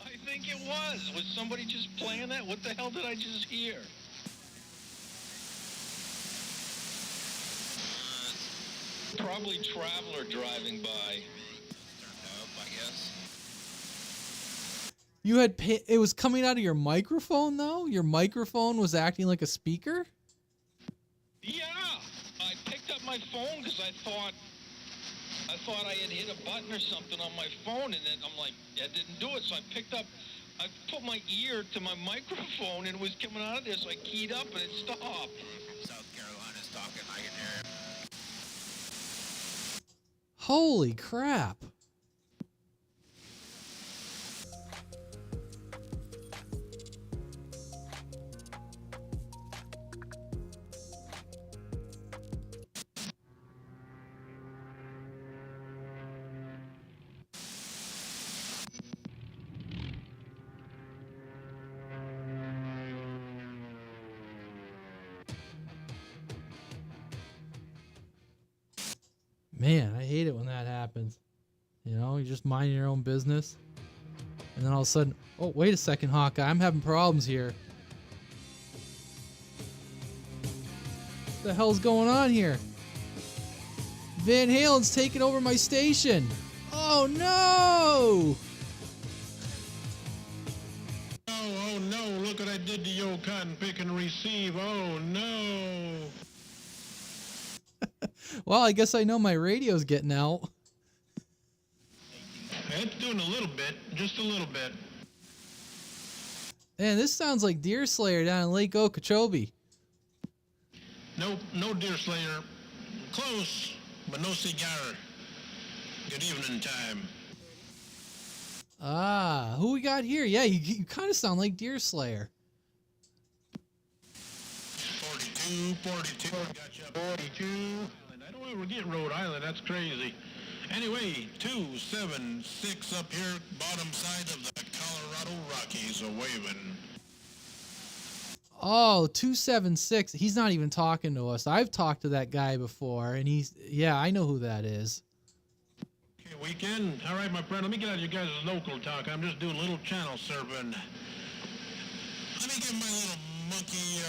I think it was. Was somebody just playing that? What the hell did I just hear? Probably traveler driving by. I guess. You had it was coming out of your microphone though? Your microphone was acting like a speaker? Yeah, I picked up my phone because I thought I had hit a button or something on my phone, and then I'm like, I didn't do it, so I put my ear to my microphone, and it was coming out of there, so I keyed up, and it stopped. South Carolina's talking. I can hear him. Holy crap. Man, I hate it when that happens. You know, you just mind your own business. And then all of a sudden, oh, wait a second, Hawkeye, I'm having problems here. What the hell's going on here? Van Halen's taking over my station. Oh, no! Oh no, look what I did to your cotton pick and receive. Oh no. Well, I guess I know my radio's getting out. It's doing a little bit, just a little bit. Man, this sounds like Deer Slayer down in Lake Okeechobee. Nope, no deer slayer. Close, but no cigar. Good evening time. Ah, who we got here? Yeah, you kind of sound like Deer Slayer. 42, 42. Gotcha. 42. I don't ever get Rhode Island. That's crazy. Anyway, 276 up here, bottom side of the Colorado Rockies, a waving. Oh, 276. He's not even talking to us. I've talked to that guy before, and yeah, I know who that is. Okay, weekend. All right, my friend, let me get out of you guys' local talk. I'm just doing a little channel surfing. Let me get my little monkey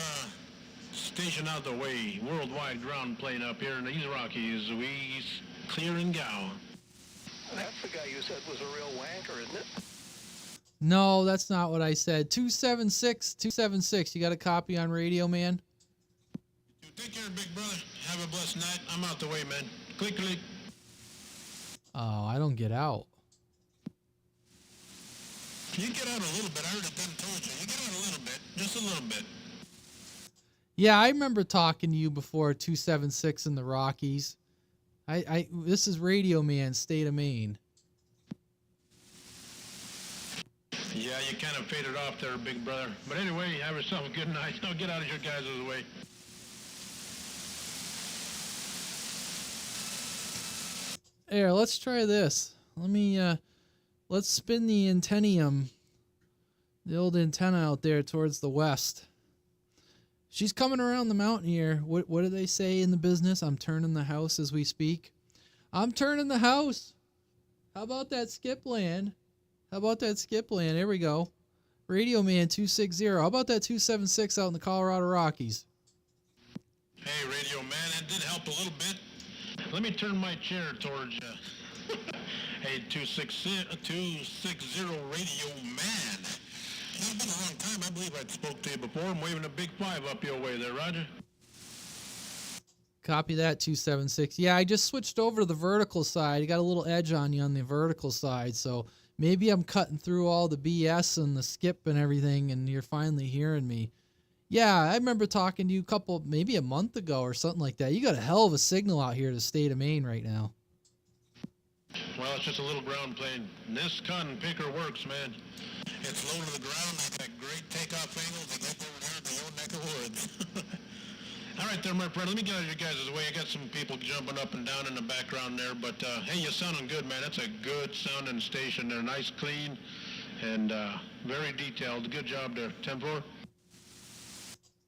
station out the way. Worldwide ground plane up here in these Rockies. We clear and go. That's the guy you said was a real wanker, isn't it? No, that's not what I said. 276, 276. You got a copy on radio, man? You take care, big brother. Have a blessed night. I'm out the way, man. Click, click. Oh, I don't get out. You get out a little bit. I already done told you. You get out a little bit. Just a little bit. Yeah, I remember talking to you before, 276 in the Rockies. This is Radio Man, State of Maine. Yeah, you kind of faded off there, big brother. But anyway, have yourself a good night. Now get out of your guys' way. Here, let's try this. Let's spin the antennium, the old antenna out there towards the west. She's coming around the mountain here. What do they say in the business? I'm turning the house as we speak. I'm turning the house. How about that skip land? How about that skip land? There we go. Radio Man 260. How about that 276 out in the Colorado Rockies? Hey, Radio Man, that did help a little bit. Let me turn my chair towards you. Hey, 260 Radio Man. It's been a long time. I believe I spoke to you before. I'm waving a big 5 up your way there, Roger. Copy that, 276. Yeah, I just switched over to the vertical side. I got a little edge on you on the vertical side, so maybe I'm cutting through all the BS and the skip and everything, and you're finally hearing me. Yeah, I remember talking to you maybe a month ago or something like that. You got a hell of a signal out here to the state of Maine right now. Well, it's just a little ground plane. This cotton picker works, man. It's low to the ground. They got great takeoff angles. They get over there in their own neck of woods. All right there, my friend. Let me get out of your guys' way. I got some people jumping up and down in the background there. But, hey, you're sounding good, man. That's a good sounding station. They're nice, clean, and very detailed. Good job there. 10-4.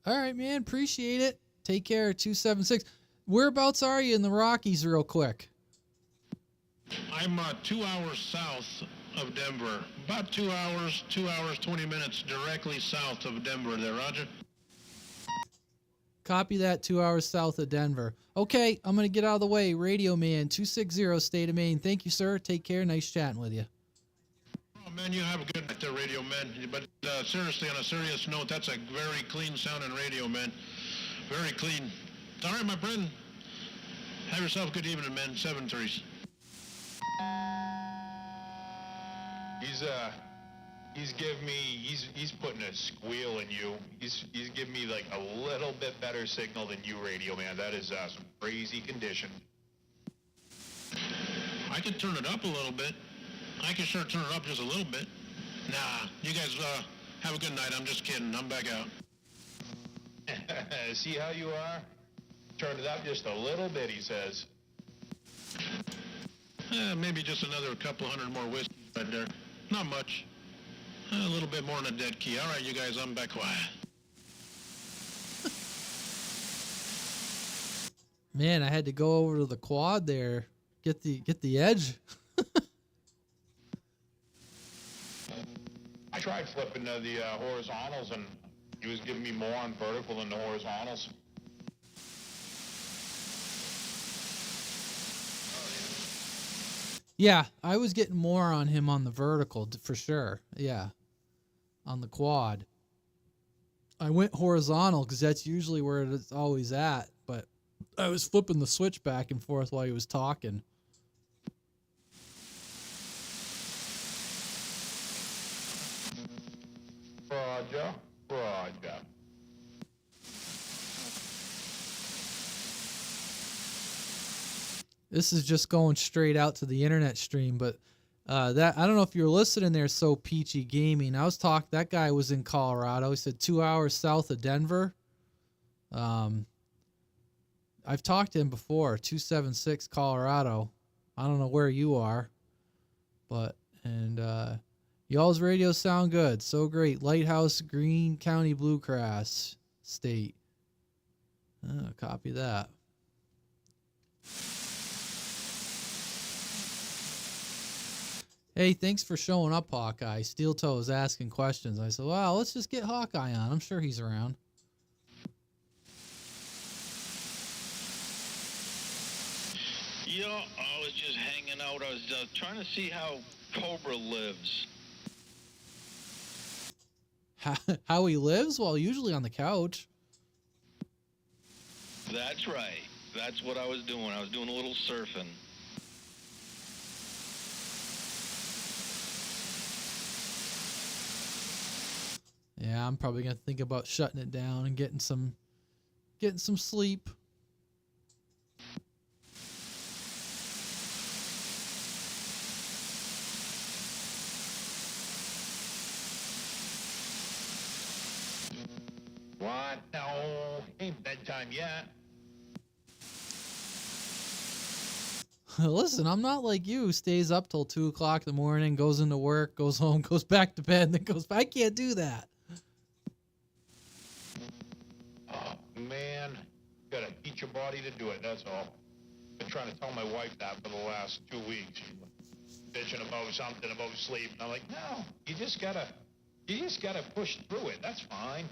All right, man. Appreciate it. Take care, 276. Whereabouts are you in the Rockies real quick? I'm 2 hours south of Denver. About 2 hours, 2 hours, 20 minutes directly south of Denver there, Roger. Copy that. 2 hours south of Denver. Okay, I'm going to get out of the way. Radio Man 260, State of Maine. Thank you, sir. Take care. Nice chatting with you. Oh, man, you have a good night there, radio man. But seriously, on a serious note, that's a very clean sounding radio, man. Very clean. All right, my friend. Have yourself a good evening, man. 7-3. He's giving me, he's putting a squeal in you. He's giving me like a little bit better signal than you, radio man. That is some crazy condition. I can turn it up a little bit. I can sure turn it up just a little bit. Nah, you guys have a good night. I'm just kidding. I'm back out. See how you are? Turn it up just a little bit, he says. Maybe just another couple hundred more whiskeys right there. Not much. A little bit more in a dead key. All right, you guys, I'm back quiet. Man, I had to go over to the quad there, get the edge. I tried flipping the horizontals, and he was giving me more on vertical than the horizontals. Yeah, I was getting more on him on the vertical for sure. Yeah, on the quad. I went horizontal because that's usually where it's always at, but I was flipping the switch back and forth while he was talking. Roger. This is just going straight out to the internet stream, but that I don't know if you're listening there, So Peachy Gaming. I was talking, that guy was in Colorado. He said 2 hours south of Denver. I've talked to him before, 276 Colorado. I don't know where you are, but, and y'all's radios sound good. So great. Lighthouse, Greene County, Bluegrass State. Copy that. Hey, thanks for showing up, Hawkeye. Steel Toe was asking questions. I said, well, let's just get Hawkeye on. I'm sure he's around. Yeah, I was just hanging out. I was trying to see how Cobra lives. How he lives? Well, usually on the couch. That's right. That's what I was doing. I was doing a little surfing. Yeah, I'm probably gonna think about shutting it down and getting some sleep. What? No, ain't bedtime yet. Listen, I'm not like you who stays up till 2 o'clock in the morning, goes into work, goes home, goes back to bed, and then goes back. I can't do that. Oh, man. You gotta teach your body to do it, that's all. Been trying to tell my wife that for the last 2 weeks. She's bitching about something about sleep. And I'm like, no, you just gotta push through it. That's fine.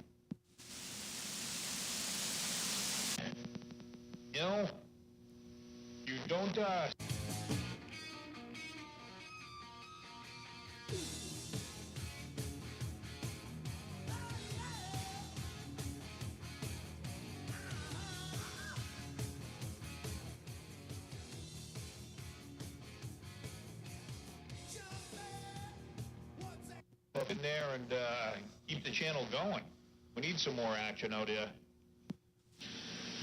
You know, you don't, up in there and keep the channel going. We need some more action out here.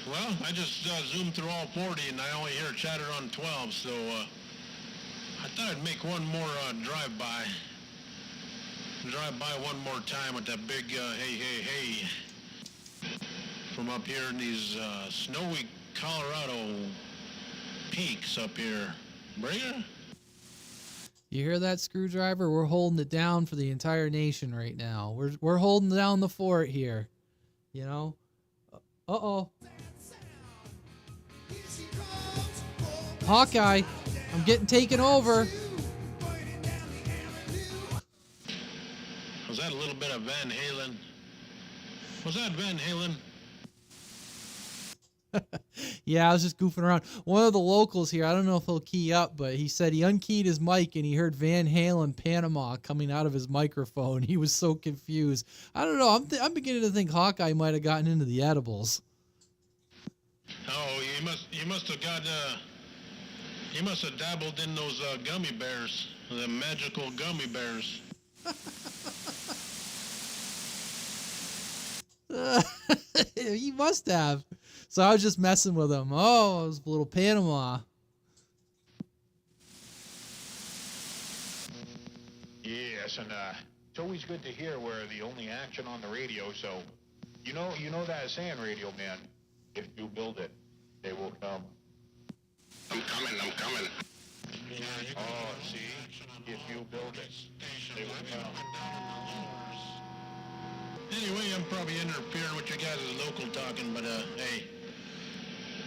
Well, I just zoomed through all 40, and I only hear chatter on 12, so I thought I'd make one more drive-by. Drive by one more time with that big hey from up here in these snowy Colorado peaks up here. Bringer? You hear that, Screwdriver? We're holding it down for the entire nation right now. We're holding down the fort here. You know? Uh-oh. Hawkeye, I'm getting taken over. Was that a little bit of Van Halen? Was that Van Halen? Yeah, I was just goofing around. One of the locals here, I don't know if he'll key up, but he said he unkeyed his mic and he heard Van Halen Panama coming out of his microphone. He was so confused. I don't know. I'm beginning to think Hawkeye might have gotten into the edibles. Oh, you must have got you must have dabbled in those gummy bears, the magical gummy bears. He must have. So I was just messing with him. Oh, it was a little Panama. Yes, and it's always good to hear we're the only action on the radio. So, you know that saying, Radio Man. If you build it, they will come. I'm coming. Oh, see, if you build it, they will come. Anyway, I'm probably interfering with you guys' local talking, but hey,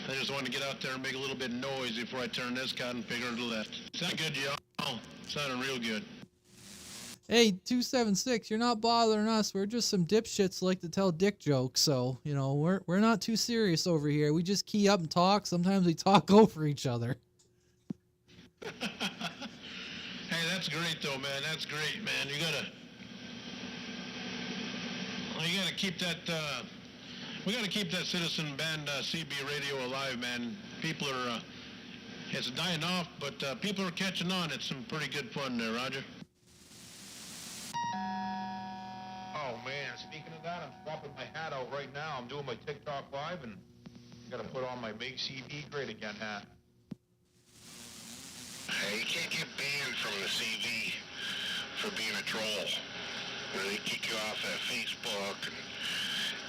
I just wanted to get out there and make a little bit of noise before I turn this cotton picker to the left. Sound good, y'all? Sounding real good. Hey, 276, you're not bothering us. We're just some dipshits who like to tell dick jokes. So, we're not too serious over here. We just key up and talk. Sometimes we talk over each other. Hey, that's great though, man. That's great, man. You gotta keep that. We gotta keep that citizen band CB radio alive, man. People are. It's dying off, but people are catching on. It's some pretty good fun there, Roger. Oh man, speaking of that, I'm swapping my hat out right now. I'm doing my TikTok live and gotta put on my Make CB Great Again hat. Hey, you can't get banned from the CV for being a troll. They kick you off at Facebook and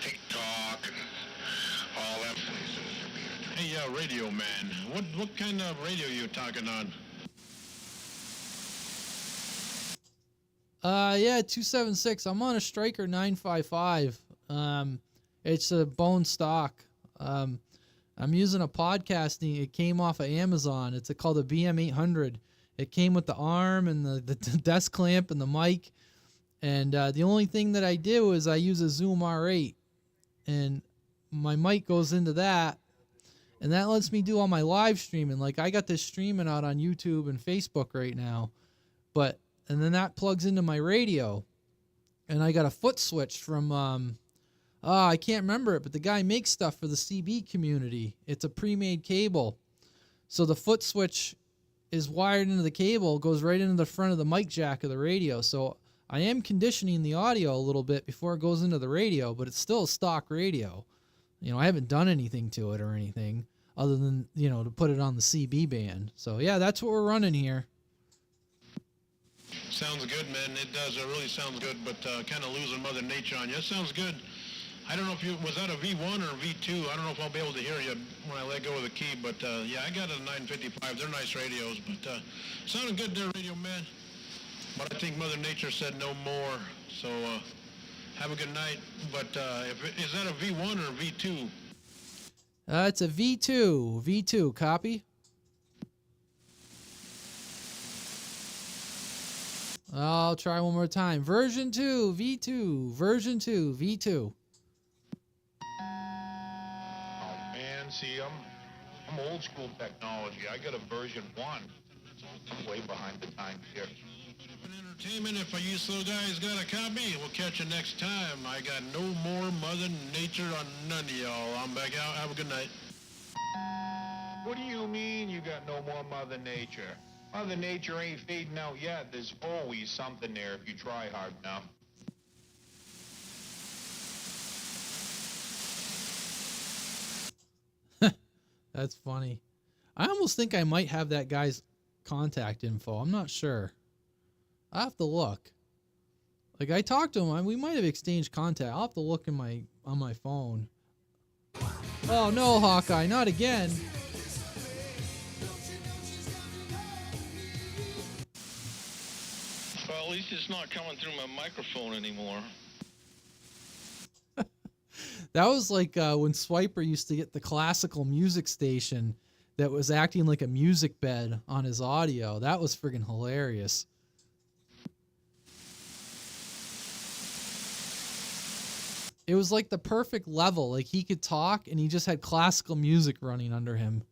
TikTok and all that places for being a troll. Hey, Radio Man. What kind of radio you talking on? Yeah, 276. I'm on a Striker 955. It's a bone stock. I'm using a podcasting. It came off of Amazon. It's called a BM800. It came with the arm and the desk clamp and the mic. And the only thing that I do is I use a Zoom R8. And my mic goes into that. And that lets me do all my live streaming. Like, I got this streaming out on YouTube and Facebook right now. And then that plugs into my radio. And I got a foot switch from, I can't remember it, but the guy makes stuff for the CB community. It's a pre-made cable. So the foot switch is wired into the cable, goes right into the front of the mic jack of the radio. So I am conditioning the audio a little bit before it goes into the radio, but it's still a stock radio. I haven't done anything to it or anything other than, to put it on the CB band. So yeah, that's what we're running here. Sounds good, man. It does. It really sounds good, but kind of losing Mother Nature on you. It sounds good. I don't know if was that a V1 or a V2. I don't know if I'll be able to hear you when I let go of the key, but yeah, I got a 955. They're nice radios, but sounding good there, Radio Man. But I think Mother Nature said no more, so have a good night. But is that a V1 or a V2? It's a V2. V2, copy? I'll try one more time. Version 2, V2. Version 2, V2. Oh man, see, I'm old school technology. I got a version 1. I'm way behind the times here. Entertainment. If you so guys got a copy, we'll catch you next time. I got no more Mother Nature on none of y'all. I'm back out. Have a good night. What do you mean you got no more Mother Nature? Mother Nature ain't fading out yet. There's always something there if you try hard enough. That's funny. I almost think I might have that guy's contact info. I'm not sure. I'll have to look. Like, I talked to him. We might have exchanged contact. I'll have to look on my phone. Oh no, Hawkeye, not again. Well, at least it's not coming through my microphone anymore. That was like when Swiper used to get the classical music station that was acting like a music bed on his audio. That was friggin' hilarious. it was like the perfect level. Like he could talk and he just had classical music running under him.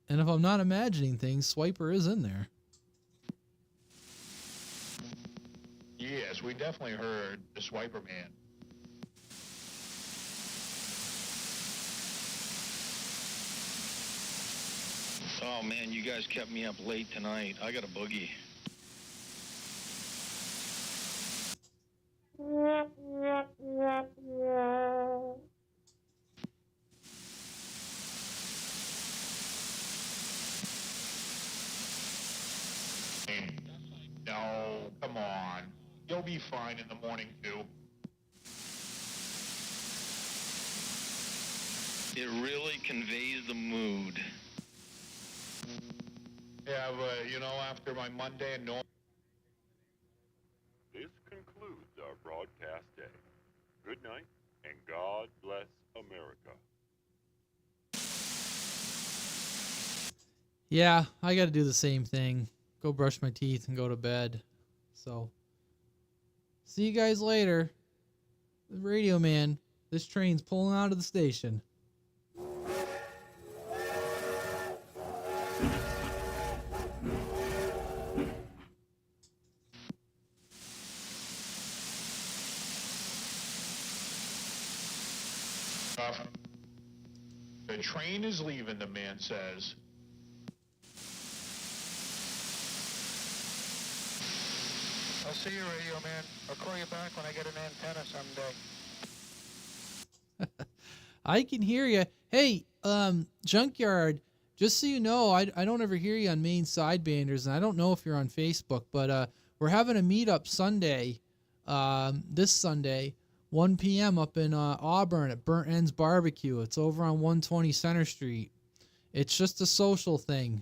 And if I'm not imagining things, Swiper is in there. Yes, we definitely heard the Swiper Man. Oh man, you guys kept me up late tonight. I got a boogie. No, come on. You'll be fine in the morning, too. It really conveys the mood. Yeah, but, you know, after my Monday and This concludes our broadcast day. Good night, and God bless America. Yeah, I got to do the same thing. Go brush my teeth and go to bed. So, see you guys later. The Radio Man, this train's pulling out of the station. the train is leaving, the man says. I'll see you, Radio Man. I'll call you back when I get an antenna someday. I can hear you. Hey, Junkyard, just so you know, I don't ever hear you on Main Sidebanders, and I don't know if you're on Facebook, but we're having a meetup Sunday, this Sunday, 1 p.m. up in Auburn at Burnt Ends Barbecue. It's over on 120 Center Street. It's just a social thing.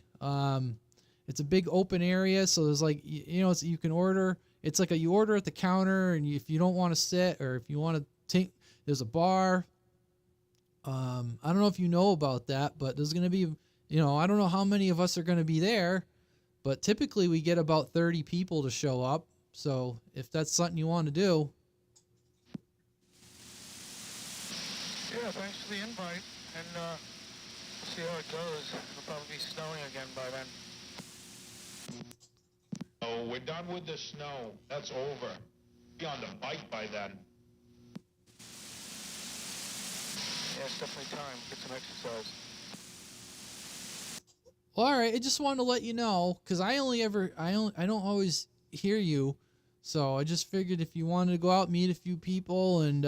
It's a big open area, so there's like, it's, you can order. It's like you order at the counter, and if you don't want to sit or if you want to take, there's a bar. I don't know if you know about that, but there's going to be, I don't know how many of us are going to be there, but typically we get about 30 people to show up. So if that's something you want to do. Yeah, thanks for the invite, and we'll see how it goes. It'll probably be snowing again by then. Oh, we're done with the snow. That's over. Be on the bike by then. Yeah, it's definitely time. Get some exercise. Well, all right. I just wanted to let you know, because I don't always hear you. So I just figured if you wanted to go out, meet a few people, and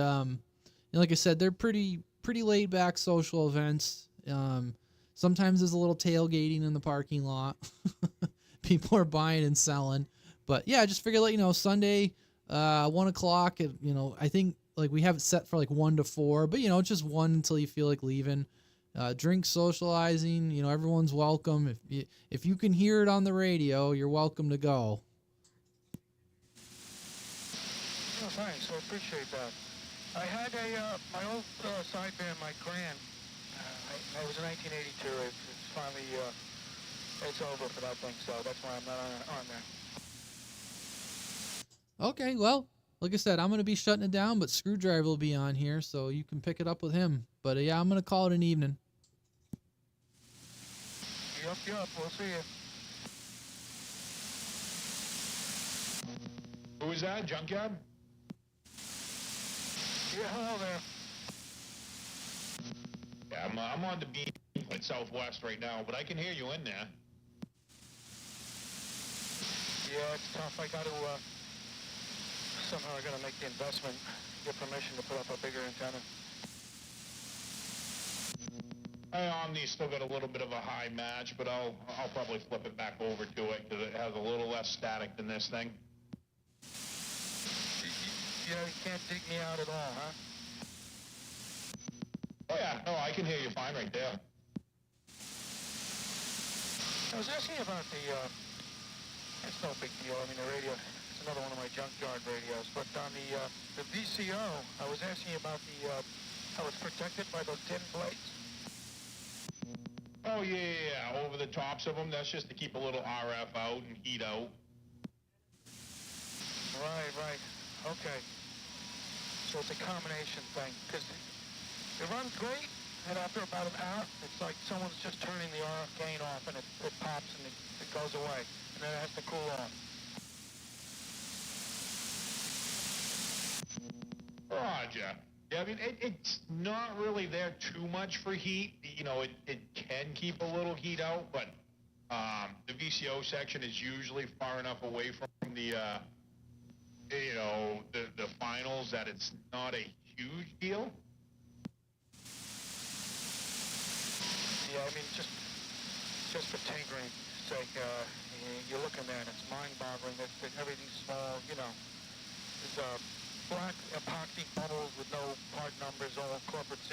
like I said, they're pretty laid back social events. Sometimes there's a little tailgating in the parking lot. People are buying and selling. But yeah, I just figured, Sunday, 1 o'clock. I think like we have it set for like 1 to 4, but just 1 until you feel like leaving. Drink, socializing. Everyone's welcome. If you can hear it on the radio, you're welcome to go. Oh, thanks. I appreciate that. I had my old side band, my Grand. I was in 1982. It's finally, it's over for that thing, so that's why I'm not on there. Okay, well, like I said, I'm going to be shutting it down, but Screwdriver will be on here, so you can pick it up with him. But yeah, I'm going to call it an evening. Yup. We'll see you. Who is that, Junkyard? Yeah, hello there. Yeah, I'm on the beat at Southwest right now, but I can hear you in there. Yeah, it's tough. I gotta make the investment, get permission to put up a bigger antenna. Omni's still got a little bit of a high match, but I'll probably flip it back over to it because it has a little less static than this thing. You can't dig me out at all, huh? Oh yeah, no, I can hear you fine right there. I was asking about it's no big deal. I mean, the radio, it's another one of my junkyard radios. But on the VCO, I was asking about how it's protected by those tin plates. Oh, yeah, over the tops of them. That's just to keep a little RF out and heat out. Right. Okay. So it's a combination thing, because it runs great, and after about an hour, it's like someone's just turning the RF gain off, and it pops and it goes away, and then it has to cool off. Roger. Yeah, I mean, it's not really there too much for heat. You know, it can keep a little heat out, but the VCO section is usually far enough away from the, the finals that it's not a huge deal. Yeah, I mean, just for tinkering sake, you're looking at it, it's mind-boggling that everything's small, you know. There's black epoxy bubbles with no part numbers, all corporate secrets.